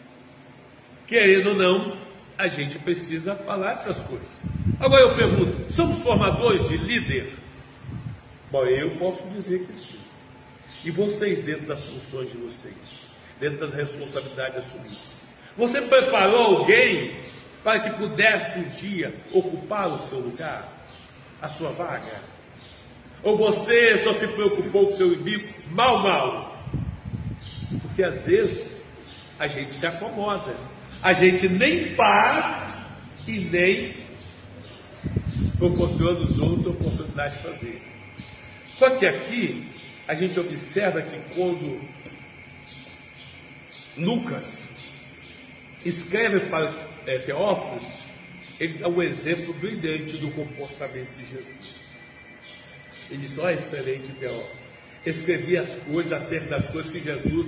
querendo ou não, a gente precisa falar essas coisas. Agora eu pergunto, somos formadores de líder? Bom, eu posso dizer que sim. E vocês, dentro das funções de vocês, dentro das responsabilidades assumidas, você preparou alguém para que pudesse um dia ocupar o seu lugar, a sua vaga? Ou você só se preocupou com o seu inimigo mal? Porque às vezes a gente se acomoda, a gente nem faz e nem proporciona aos outros a oportunidade de fazer. Só que aqui a gente observa que quando Lucas escreve para Teófilo, ele dá um exemplo brilhante do comportamento de Jesus. Ele diz: ó, excelente Teófilo, escrevi as coisas acerca das coisas que Jesus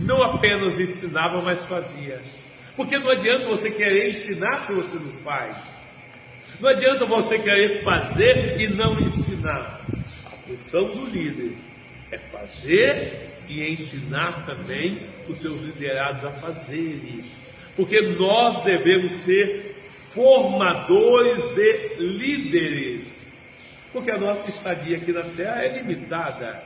não apenas ensinava, mas fazia. Porque não adianta você querer ensinar se você não faz. Não adianta você querer fazer e não ensinar. A função do líder é fazer e ensinar também os seus liderados a fazerem. Porque nós devemos ser formadores de líderes. Porque a nossa estadia aqui na Terra é limitada.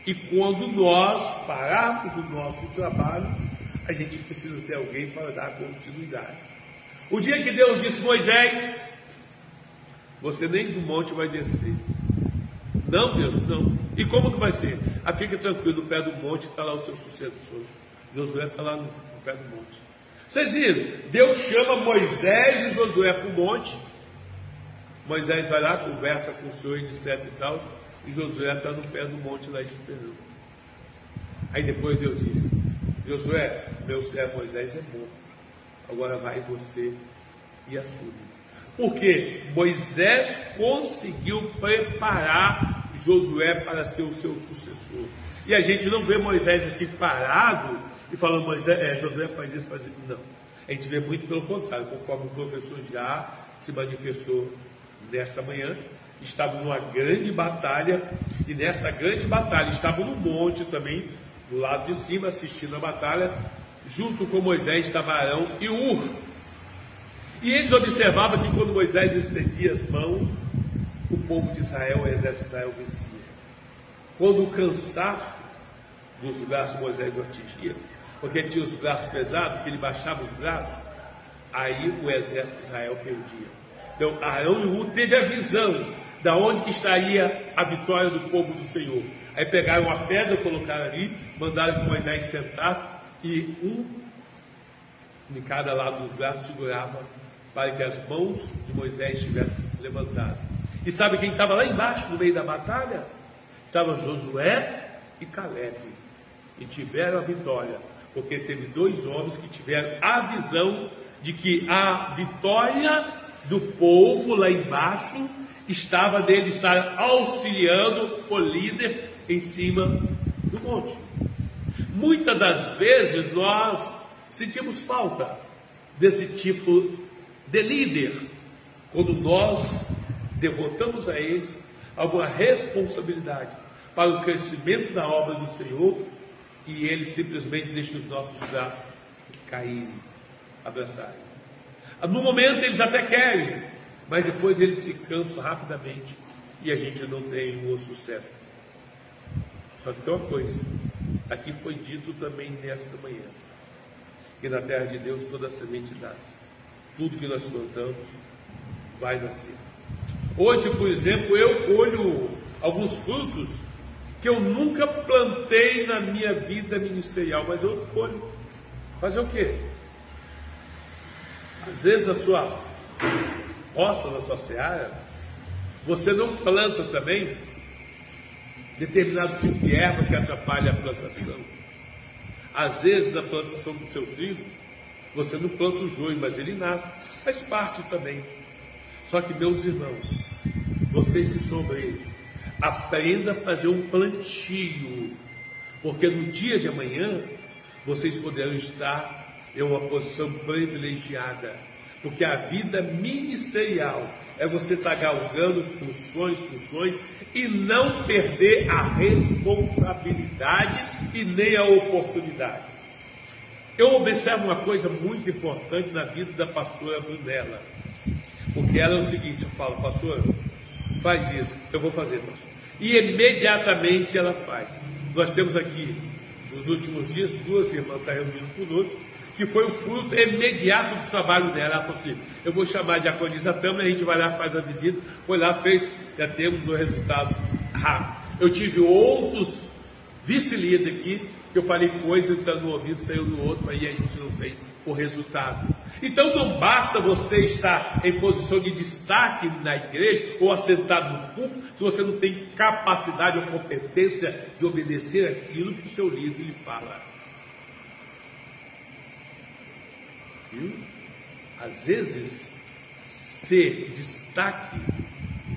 E quando nós pararmos o nosso trabalho, a gente precisa ter alguém para dar continuidade. O dia que Deus disse: Moisés, você nem do monte vai descer. Não, Deus, não. E como que vai ser? Fica tranquilo, no pé do monte está lá o seu sucessor. Josué está lá no pé do monte. Vocês viram? Deus chama Moisés e Josué para o monte. Moisés vai lá, conversa com o Senhor, etc e tal. E Josué está no pé do monte lá esperando. Aí depois Deus diz: Josué, meu servo Moisés é morto. Agora vai você e assume. Porque Moisés conseguiu preparar Josué para ser o seu sucessor. E a gente não vê Moisés assim parado e falando: Josué faz isso, faz isso. Não. A gente vê muito pelo contrário, conforme o professor já se manifestou nesta manhã. Estavam numa grande batalha, e nessa grande batalha estavam no monte também, do lado de cima, assistindo a batalha. Junto com Moisés estava Arão e Hur. E eles observavam que quando Moisés estendia as mãos, o povo de Israel, o exército de Israel vencia. Quando o cansaço dos braços Moisés o atingia, porque ele tinha os braços pesados, que ele baixava os braços, aí o exército de Israel perdia. Então Arão e Hur teve a visão da onde que estaria a vitória do povo do Senhor. Aí pegaram uma pedra, colocaram ali, mandaram que Moisés sentasse, e um de cada lado dos braços segurava para que as mãos de Moisés estivessem levantadas. E sabe quem estava lá embaixo, no meio da batalha? Estava Josué e Caleb. E tiveram a vitória, porque teve dois homens que tiveram a visão de que a vitória do povo lá embaixo estava dele estar auxiliando o líder em cima do monte. Muitas das vezes nós sentimos falta desse tipo de líder, quando nós devotamos a eles alguma responsabilidade para o crescimento da obra do Senhor, e eles simplesmente deixam os nossos braços caírem, abraçarem. No momento eles até querem, mas depois eles se cansam rapidamente e a gente não tem o sucesso. Só que tem uma coisa, aqui foi dito também nesta manhã, que na terra de Deus toda semente nasce. Tudo que nós plantamos vai nascer. Hoje, por exemplo, eu colho alguns frutos que eu nunca plantei na minha vida ministerial, mas eu colho. Fazer o quê? Às vezes na sua roça, na sua seara, você não planta também determinado tipo de erva que atrapalha a plantação. Às vezes na plantação do seu trigo, você não planta o joio, mas ele nasce, faz parte também. Só que, meus irmãos, vocês que são obreiros, aprenda a fazer um plantio, porque no dia de amanhã vocês poderão estar em uma posição privilegiada, porque a vida ministerial é você estar galgando funções e não perder a responsabilidade e nem a oportunidade. Eu observo uma coisa muito importante na vida da pastora Brunella, porque ela é o seguinte: eu falo, pastora, faz isso, eu vou fazer, pastor. E imediatamente ela faz. Nós temos aqui, nos últimos dias, 2 irmãs estão reunindo conosco, que foi o fruto imediato do trabalho dela. Ela falou assim: eu vou chamar a diaconisa Tâmara, a gente vai lá, faz a visita. Foi lá, fez, já temos o resultado rápido. Eu tive outros vice-líderes aqui, que eu falei coisa, entrando no ouvido, saiu no outro, aí a gente não tem o resultado. Então não basta você estar em posição de destaque na igreja ou assentado no púlpito se você não tem capacidade ou competência de obedecer aquilo que o seu líder lhe fala. Viu? Às vezes, ser destaque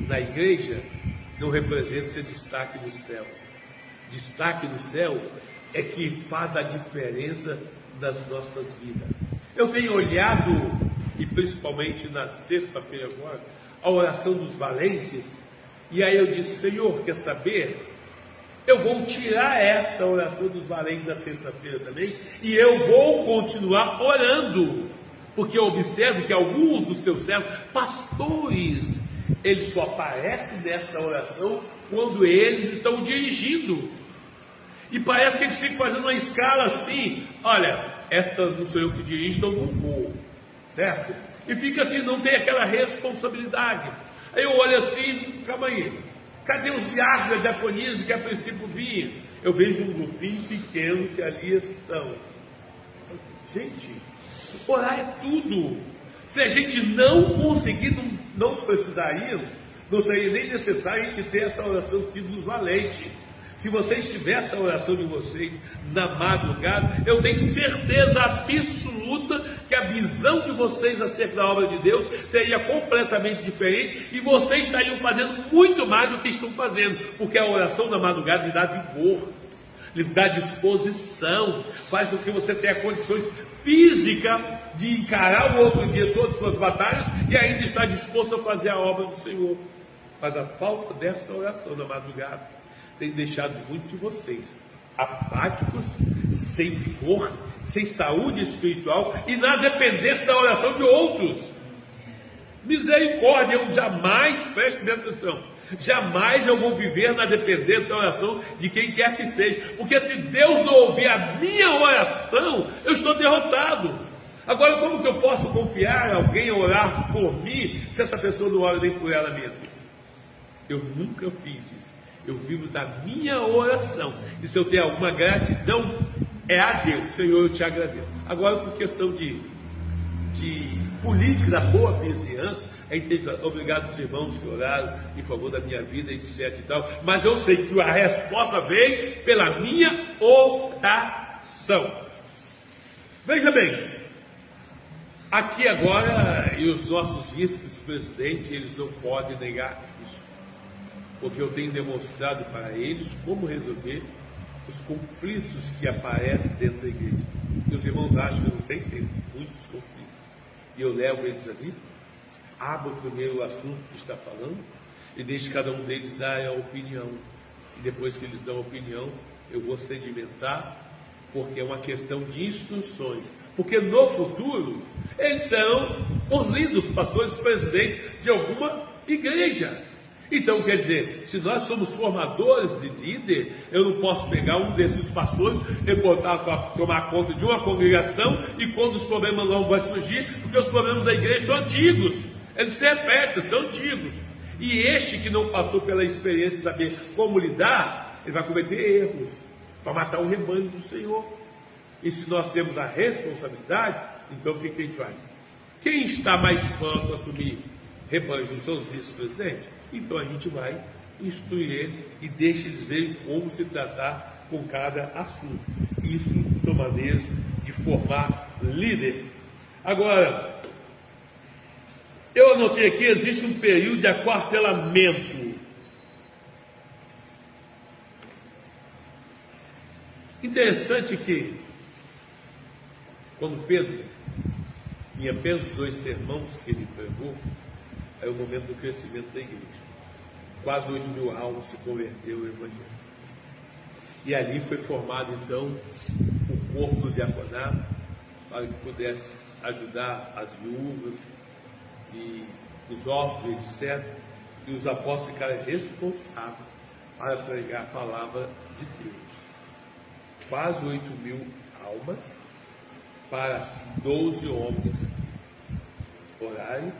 na igreja não representa ser destaque no céu. Destaque no céu é que faz a diferença das nossas vidas. Eu tenho olhado, e principalmente na sexta-feira agora, a oração dos valentes, e aí eu disse: Senhor, quer saber? Eu vou tirar esta oração dos valentes da sexta-feira também, e eu vou continuar orando, porque eu observo que alguns dos teus servos, pastores, eles só aparecem nesta oração quando eles estão dirigindo. E parece que eles ficam fazendo uma escala assim: olha, essa não sou eu que dirijo, então não vou, certo? E fica assim, não tem aquela responsabilidade. Aí eu olho assim: calma aí, cadê os diáconos, diaconisas que a princípio vinham? Eu vejo um grupinho pequeno que ali estão. Gente, orar é tudo. Se a gente não conseguir, não precisaríamos, não seria nem necessário a gente ter essa oração aqui dos valentes. Se vocês tivessem essa oração de vocês na madrugada, eu tenho certeza absoluta que a visão de vocês acerca da obra de Deus seria completamente diferente e vocês estariam fazendo muito mais do que estão fazendo, porque a oração da madrugada lhe dá vigor, lhe dá disposição, faz com que você tenha condições físicas de encarar o outro dia todas as suas batalhas e ainda estar disposto a fazer a obra do Senhor. Mas a falta desta oração na madrugada tem deixado muitos de vocês apáticos, sem vigor, sem saúde espiritual e na dependência da oração de outros. Misericórdia, eu jamais, preste bem atenção, jamais eu vou viver na dependência da oração de quem quer que seja, porque se Deus não ouvir a minha oração, eu estou derrotado. Agora, como que eu posso confiar em alguém a orar por mim, se essa pessoa não ora nem por ela mesma? Eu nunca fiz isso. Eu vivo da minha oração. E se eu tenho alguma gratidão, é a Deus. Senhor, eu te agradeço. Agora, por questão de política da boa vizinhança, a gente tem obrigado os irmãos que oraram em favor da minha vida, etc e tal. Mas eu sei que a resposta vem pela minha oração. Veja bem, aqui agora, e os nossos vice-presidentes, eles não podem negar isso, porque eu tenho demonstrado para eles como resolver os conflitos que aparecem dentro da igreja. E os irmãos acham que não tem muitos conflitos, e eu levo eles ali. abra primeiro o assunto que está falando e deixe cada um deles dar a opinião. E depois que eles dão a opinião, eu vou sedimentar, porque é uma questão de instruções. Porque no futuro, eles serão os líderes, pastores, presidentes de alguma igreja. Então, quer dizer, se nós somos formadores de líder, eu não posso pegar um desses pastores e botar para tomar conta de uma congregação, e quando os problemas não vão surgir, porque os problemas da igreja são antigos, eles se repetem, são antigos. E este que não passou pela experiência de saber como lidar, ele vai cometer erros, para matar o rebanho do Senhor. E se nós temos a responsabilidade, então o que a gente faz? Quem está mais próximo a assumir rebanhos não são os vice-presidentes? Então a gente vai instruir eles e deixa eles verem como se tratar com cada assunto. Isso são maneiras de formar líder. Agora, eu anotei aqui, existe um período de aquartelamento. Interessante que, quando Pedro, em apenas 2 sermões que ele pregou, é o momento do crescimento da igreja. Quase 8.000 almas se converteram ao Evangelho. E ali foi formado, então, o corpo do diaconato, para que pudesse ajudar as viúvas e os órfãos, etc. E os apóstolos ficaram responsáveis para pregar a palavra de Deus. Quase 8.000 almas para 12 homens orarem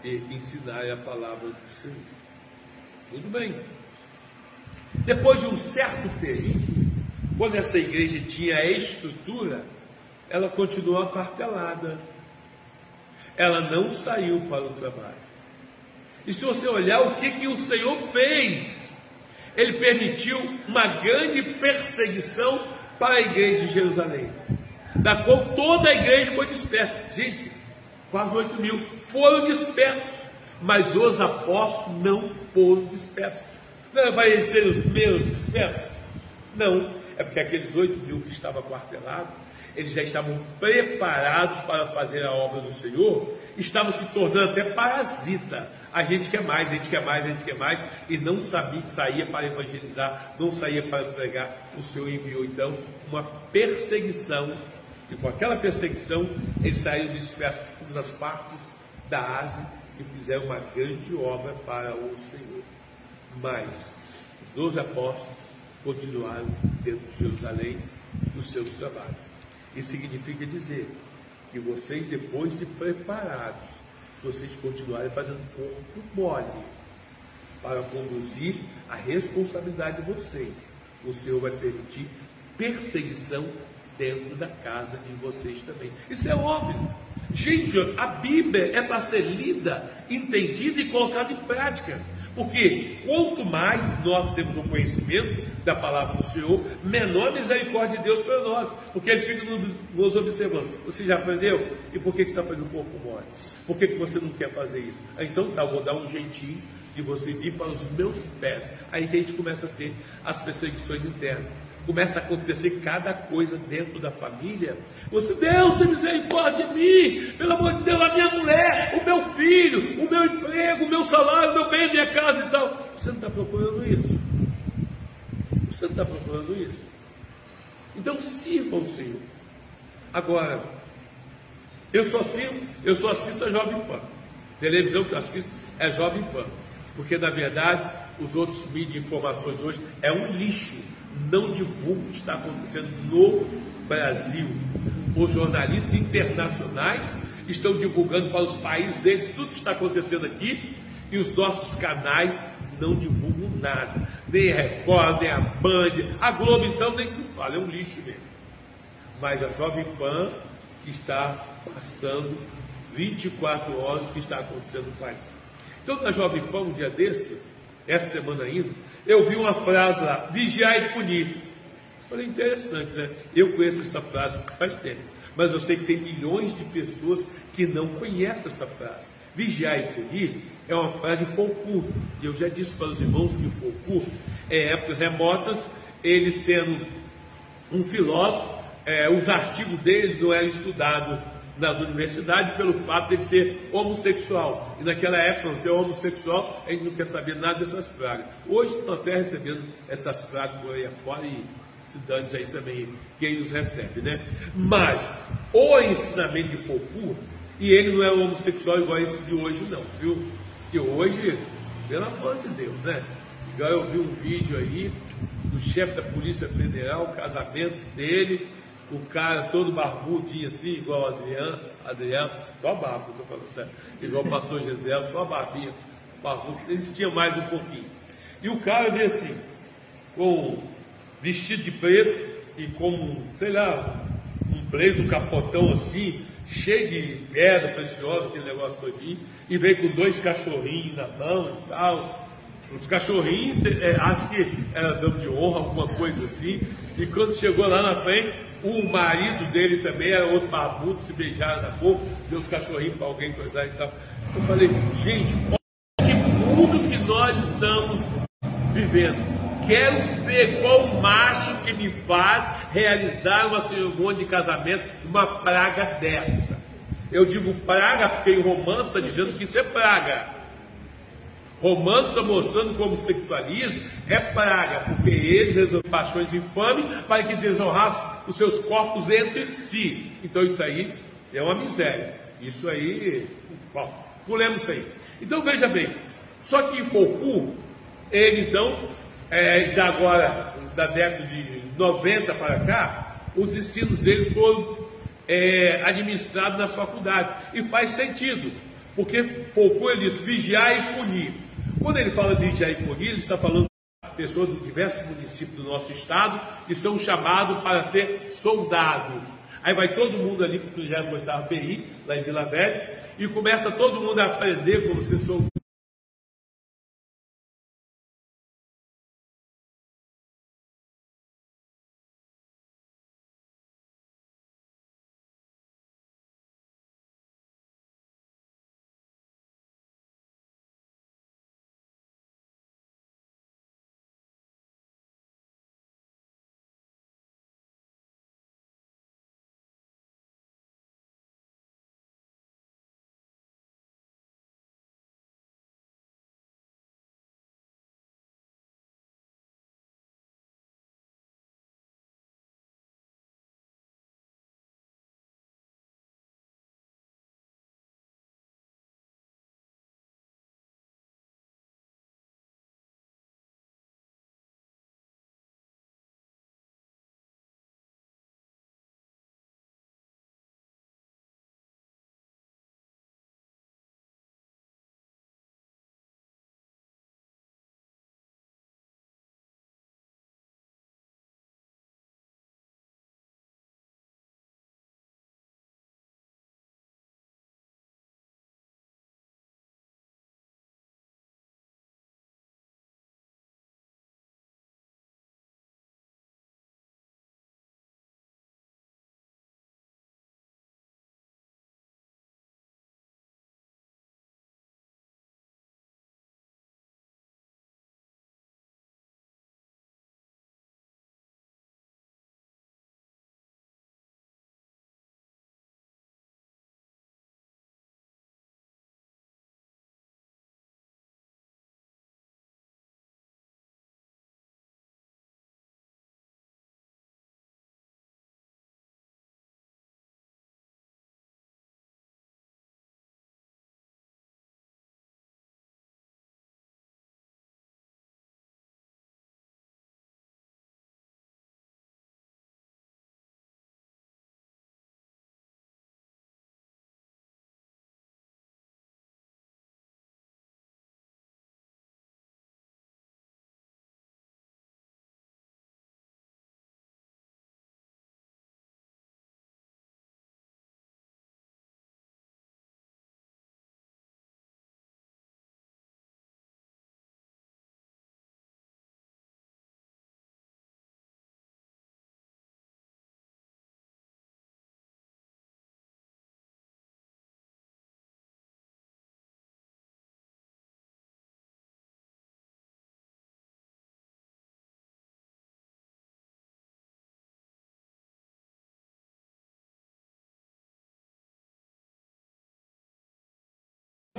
e ensinarem a palavra do Senhor. Tudo bem. Depois de um certo período, quando essa igreja tinha a estrutura, ela continuou aquartelada. Ela não saiu para o trabalho. E se você olhar o que o Senhor fez, Ele permitiu uma grande perseguição para a igreja de Jerusalém, da qual toda a igreja foi dispersa. Gente, quase 8.000 foram dispersos, mas os apóstolos não foram dispersos. Não vai ser os menos dispersos? Não, é porque aqueles 8.000 que estavam aquartelados, eles já estavam preparados para fazer a obra do Senhor, estavam se tornando até parasita. A gente quer mais, a gente quer mais, a gente quer mais, e não sabia que saía para evangelizar, não saía para pregar. O Senhor enviou então uma perseguição, e com aquela perseguição eles saíram dispersos por todas as partes da Ásia e fizeram uma grande obra para o Senhor. Mas os 12 apóstolos continuaram dentro de Jerusalém nos seus trabalhos. Isso significa dizer que vocês, depois de preparados, vocês continuarem fazendo corpo mole para conduzir a responsabilidade de vocês. O Senhor vai permitir perseguição dentro da casa de vocês também. Isso é óbvio. Gente, a Bíblia é para ser lida, entendida e colocada em prática. Porque quanto mais nós temos o conhecimento da palavra do Senhor, menor a misericórdia de Deus para nós. Porque Ele fica nos observando. Você já aprendeu? E por que você está fazendo corpo mole? Por que você não quer fazer isso? Então tá, eu vou dar um jeitinho de você vir para os meus pés. Aí que a gente começa a ter as perseguições internas. Começa a acontecer cada coisa dentro da família. Você, Deus, tem misericórdia de mim, pelo amor de Deus, a minha mulher, o meu filho, o meu emprego, o meu salário, o meu bem, a minha casa e tal. Você não está procurando isso. Você não está procurando isso. Então sirva ao Senhor. Agora, eu só assisto a Jovem Pan. Televisão que eu assisto é Jovem Pan. Porque na verdade, os outros mídias de informações hoje é um lixo. Não divulga o que está acontecendo no Brasil. Os jornalistas internacionais estão divulgando para os países deles tudo que está acontecendo aqui, e os nossos canais não divulgam nada. Nem a Record, nem a Band, a Globo então nem se fala, é um lixo mesmo. Mas a Jovem Pan está passando 24 horas o que está acontecendo no país. Então na Jovem Pan, um dia desse, essa semana ainda, eu vi uma frase lá, vigiar e punir. Falei, interessante, né? Eu conheço essa frase faz tempo, mas eu sei que tem milhões de pessoas que não conhecem essa frase. Vigiar e punir é uma frase de Foucault, e eu já disse para os irmãos que Foucault, em épocas remotas, ele sendo um filósofo, os artigos dele não eram estudados nas universidades pelo fato de ele ser homossexual. E naquela época, ser homossexual, a gente não quer saber nada dessas pragas. Hoje estão até recebendo essas pragas por aí afora e cidades aí também, quem os recebe, né? Mas o ensinamento de Foucault, e ele não é homossexual igual esse de hoje não, viu? Que hoje, pelo amor de Deus, né? Igual eu vi um vídeo aí do chefe da Polícia Federal, o casamento dele, o cara todo barbudinho assim, igual o Adriano, só barba, tô falando, né? Igual o pastor Gisele, só a barbinha, barbudo, eles tinham mais um pouquinho. E o cara veio assim, com vestido de preto e com, sei lá, um blazer, um capotão assim, cheio de pedra preciosa, aquele negócio todinho, e veio com 2 cachorrinhos na mão e tal. Os cachorrinhos, acho que era dama de honra, alguma coisa assim, e quando chegou lá na frente, o marido dele também era outro barbudo, se beijaram na boca, deu os cachorrinhos para alguém coisar e tal. Eu falei, gente, olha que mundo que nós estamos vivendo. Quero ver qual macho que me faz realizar uma cerimônia de casamento numa praga dessa. Eu digo praga porque em Romanos está dizendo que isso é praga. Romanos está mostrando como o sexualismo é praga, porque eles resolveram paixões infames para que desonrassem os seus corpos entre si. Então isso aí é uma miséria. Isso aí, bom, pulemos isso aí. Então veja bem, só que Foucault, ele então, já agora da década de 90 para cá, os ensinos dele foram administrados nas faculdades. E faz sentido, porque Foucault ele diz vigiar e punir. Quando ele fala de vigiar e punir, ele está falando de pessoas de diversos municípios do nosso estado que são chamados para ser soldados. Aí vai todo mundo ali para o 38º BI, lá em Vila Velha, e começa todo mundo a aprender como ser soldado.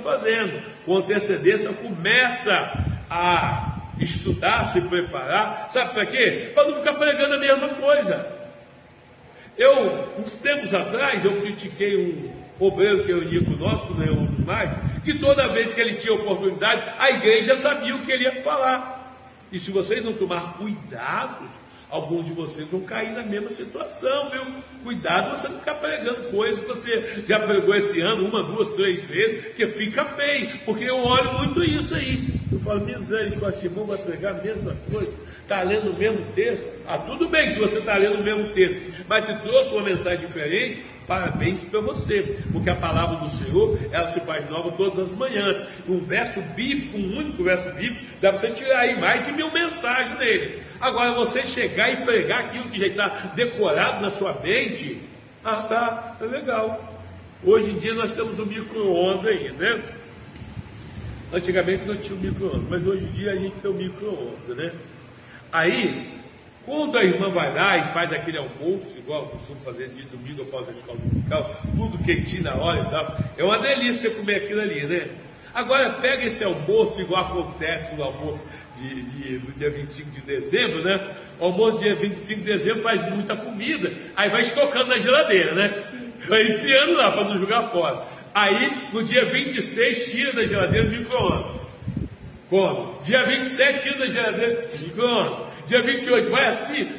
fazendo. Com antecedência, começa a estudar, se preparar. Sabe para quê? Para não ficar pregando a mesma coisa. Uns tempos atrás, eu critiquei um obreiro que eu ia conosco, não é um mais, que toda vez que ele tinha oportunidade, a igreja sabia o que ele ia falar. E se vocês não tomar cuidados, alguns de vocês vão cair na mesma situação, viu? Cuidado você não ficar pregando coisas que você já pregou esse ano, 1, 2, 3 vezes, que fica feio, porque eu olho muito isso aí. Eu falo, misericórdia, irmão, vai pregar a mesma coisa, está lendo o mesmo texto. Tudo bem se você está lendo o mesmo texto, mas se trouxe uma mensagem diferente, parabéns para você, porque a palavra do Senhor, ela se faz nova todas as manhãs. Um verso bíblico, um único verso bíblico, dá para você tirar aí mais de 1000 mensagens nele. Agora, você chegar e pregar aquilo que já está decorado na sua mente, tá, é legal. Hoje em dia nós temos o micro-ondas aí, né? Antigamente não tinha o micro-ondas, mas hoje em dia a gente tem o micro-ondas, né? Aí, quando a irmã vai lá e faz aquele almoço, igual eu costumo fazer de domingo após a escola dominical, tudo quentinho na hora e tal, é uma delícia comer aquilo ali, né? Agora pega esse almoço, igual acontece no almoço do dia 25 de dezembro, né? O almoço do dia 25 de dezembro faz muita comida, aí vai estocando na geladeira, né? Vai enfiando lá para não jogar fora. Aí, no dia 26, tira da geladeira o micro-ondas. Come. Dia 27, tira da geladeira o micro-ondas. Dia 28, vai assim,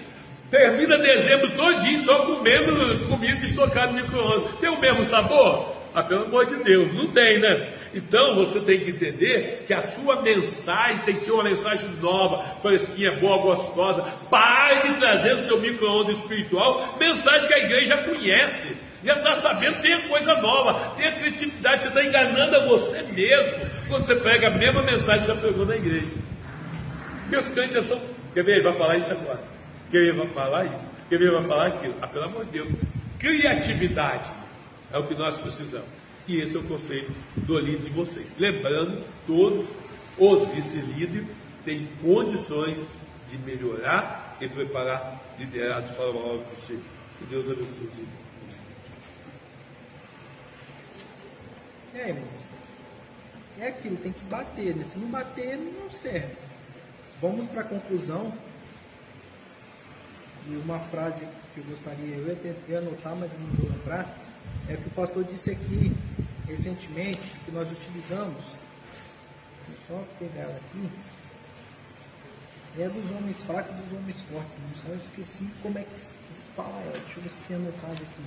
termina dezembro todinho só comendo comida estocada no micro-ondas. Tem o mesmo sabor? Pelo amor de Deus, não tem, né? Então você tem que entender que a sua mensagem tem que ser uma mensagem nova, fresquinha, boa, gostosa. Pare de trazer no seu micro-ondas espiritual mensagem que a igreja conhece. Já está sabendo, tem coisa nova, tem a criatividade, você está enganando a você mesmo quando você pega a mesma mensagem que já pregou na igreja. Porque os crentes são. Quer ver? Ele vai falar isso agora. Quer ver? Ele vai falar isso. Quer ver? Ele vai falar aquilo. Pelo amor de Deus. Criatividade é o que nós precisamos. E esse é o conselho do líder de vocês. Lembrando, todos os vice-líderes têm condições de melhorar e preparar liderados para uma obra do Senhor. Que Deus abençoe. Irmãos, é aquilo, tem que bater, né? Se não bater, não serve. Vamos para a conclusão de uma frase que eu gostaria, eu tentei anotar, mas não vou lembrar, é que o pastor disse aqui, recentemente, que nós utilizamos, vou só pegar ela aqui, é dos homens fracos e dos homens fortes, não sei, eu esqueci como é que fala ela, deixa eu ver se tem anotado aqui.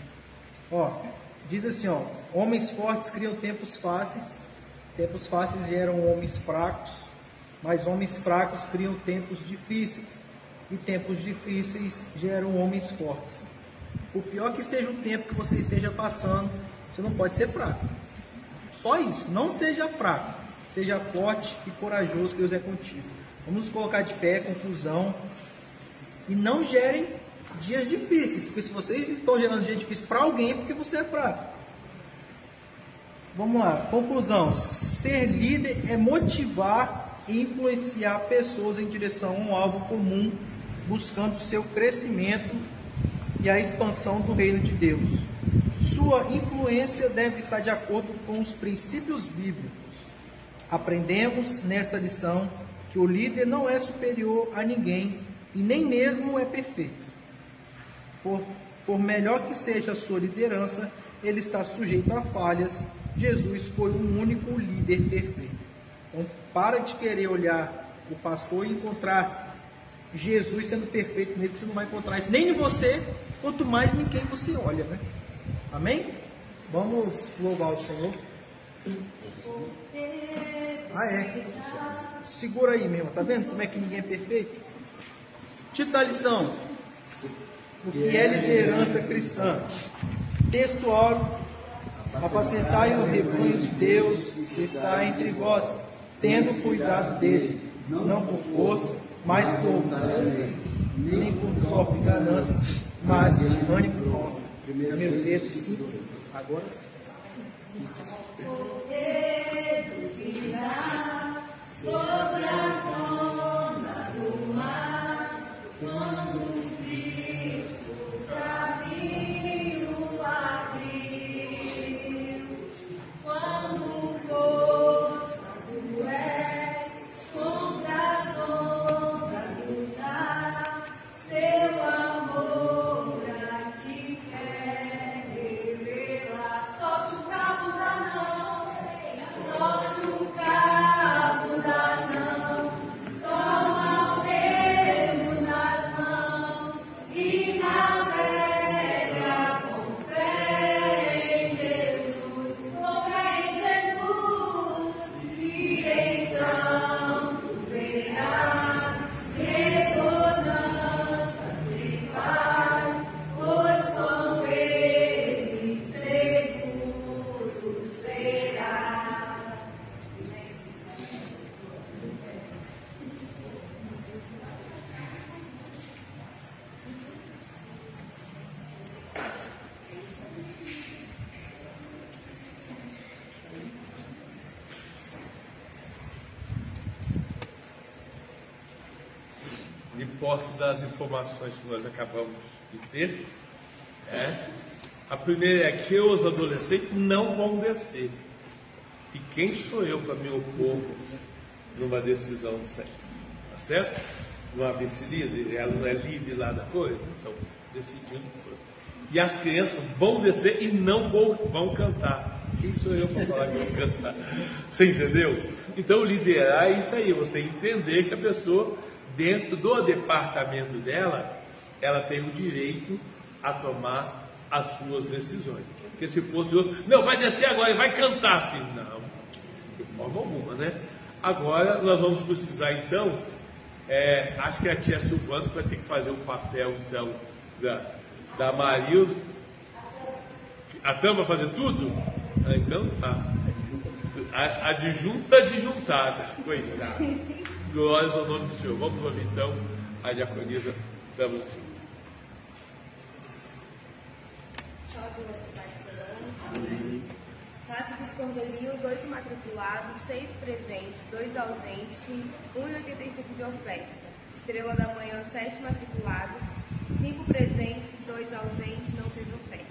Ó, diz assim, ó, homens fortes criam tempos fáceis geram homens fracos, mas homens fracos criam tempos difíceis, e tempos difíceis geram homens fortes. O pior que seja o tempo que você esteja passando, você não pode ser fraco. Só isso, não seja fraco, seja forte e corajoso, Deus é contigo. Vamos nos colocar de pé, conclusão, e não gerem dias difíceis, porque se vocês estão gerando dias difíceis para alguém, é porque você é fraco. Vamos lá, conclusão, ser líder é motivar e influenciar pessoas em direção a um alvo comum, buscando seu crescimento e a expansão do reino de Deus. Sua influência deve estar de acordo com os princípios bíblicos. Aprendemos nesta lição que o líder não é superior a ninguém e nem mesmo é perfeito. Por melhor que seja a sua liderança, ele está sujeito a falhas. Jesus foi o único líder perfeito. Então, para de querer olhar o pastor e encontrar Jesus sendo perfeito nele, que você não vai encontrar isso nem em você, quanto mais em quem você olha, né? Amém? Vamos louvar o Senhor. Segura aí mesmo, tá vendo como é que ninguém é perfeito? Título da lição: o que é liderança cristã? Textual: apacentai o rebanho de Deus que está entre vós, tendo cuidado dele, não por força, mas por vontade, nem por própria ganância, mas de ânimo próprio. 1 Pedro 5, agora sim. Sobre as ondas do mar, quando Cristo caminho abriu, quando for posse das informações que nós acabamos de ter. A primeira é que os adolescentes não vão descer. E quem sou eu para me opor numa decisão certa? Tá certo? Não há vice-líder, ela não é líder lá da coisa, então decidindo. E as crianças vão descer e não vão cantar. Quem sou eu para falar que vão cantar? Você entendeu? Então liderar é isso aí, você entender que a pessoa, dentro do departamento dela, ela tem o direito a tomar as suas decisões. Porque se fosse outro, não, vai descer agora e vai cantar assim. Não, de forma alguma, né? Agora nós vamos precisar então, acho que a tia Silvana vai ter que fazer o papel então da Marilza. A Tama vai fazer tudo? Então tá. Adjunta adjuntada. Coitada. Glórias ao nome do Senhor. Vamos ouvir então a diaconisa Tama Silva. Classe dos Cordeirinhos, 8 matriculados, 6 presentes, 2 ausentes, 1,85 de oferta. Estrela da Manhã, 7 matriculados, 5 presentes, 2 ausentes, não teve oferta.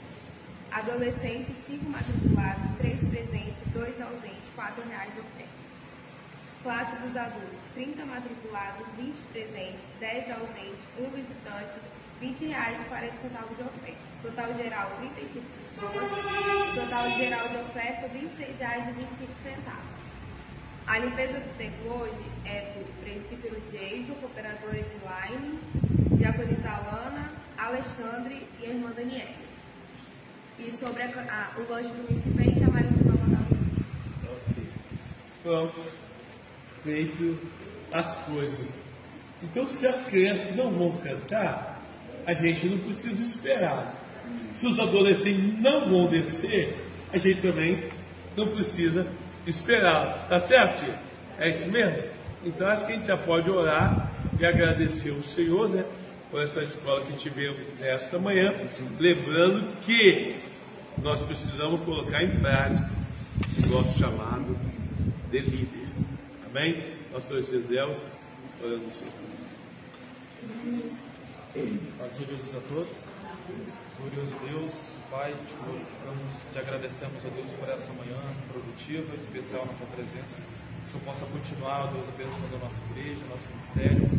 Adolescentes, 5 matriculados, 3 presentes, 2 ausentes, R$4 de oferta. Classe dos adultos, 30 matriculados, 20 presentes, 10 ausentes, 1 visitante, R$20,40 de oferta. Total geral, 35 pessoas. Total geral de oferta, R$26,25. A limpeza do templo hoje é do presbítero Jason, cooperadora Edline, diaconisa Alana, Alexandre e a irmã Daniela. E sobre o lanche do domingo que vem, a Maria vai mandar. Pronto. Feito as coisas. Então, se as crianças não vão cantar, a gente não precisa esperar. Se os adolescentes não vão descer, a gente também não precisa esperar. Tá certo, tia? É isso mesmo? Então acho que a gente já pode orar e agradecer o Senhor, né, por essa escola que tivemos nesta manhã, lembrando que nós precisamos colocar em prática o nosso chamado de líder. Amém? Nosso Senhor Gisele, orando o Senhor. Paz de Jesus a todos. Glorioso Deus, Pai, te agradecemos a Deus por essa manhã produtiva, especial na tua presença. Que o Senhor possa continuar, Deus, abençoando a nossa igreja, nosso ministério,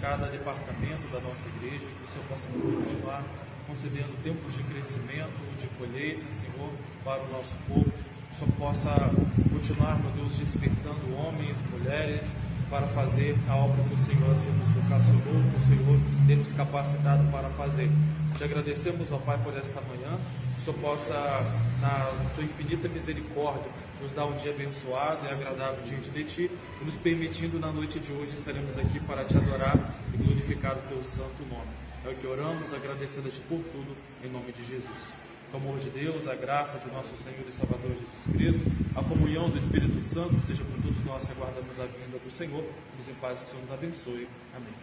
cada departamento da nossa igreja, que o Senhor possa continuar concedendo tempos de crescimento, de colheita, Senhor, para o nosso povo. Que o Senhor possa continuar, meu Deus, despertando homens, mulheres, para fazer a obra que o Senhor nos vocacionou, que o Senhor tem nos capacitado para fazer. Te agradecemos, ó Pai, por esta manhã, que o Senhor possa, na tua infinita misericórdia, nos dar um dia abençoado e agradável diante de Ti, e nos permitindo na noite de hoje estaremos aqui para Te adorar e glorificar o Teu santo nome. É o que oramos, agradecendo a Ti por tudo, em nome de Jesus. O amor de Deus, a graça de nosso Senhor e Salvador Jesus Cristo, a comunhão do Espírito Santo, seja por todos nós que aguardamos a vinda do Senhor, nos em paz, que o Senhor nos abençoe. Amém.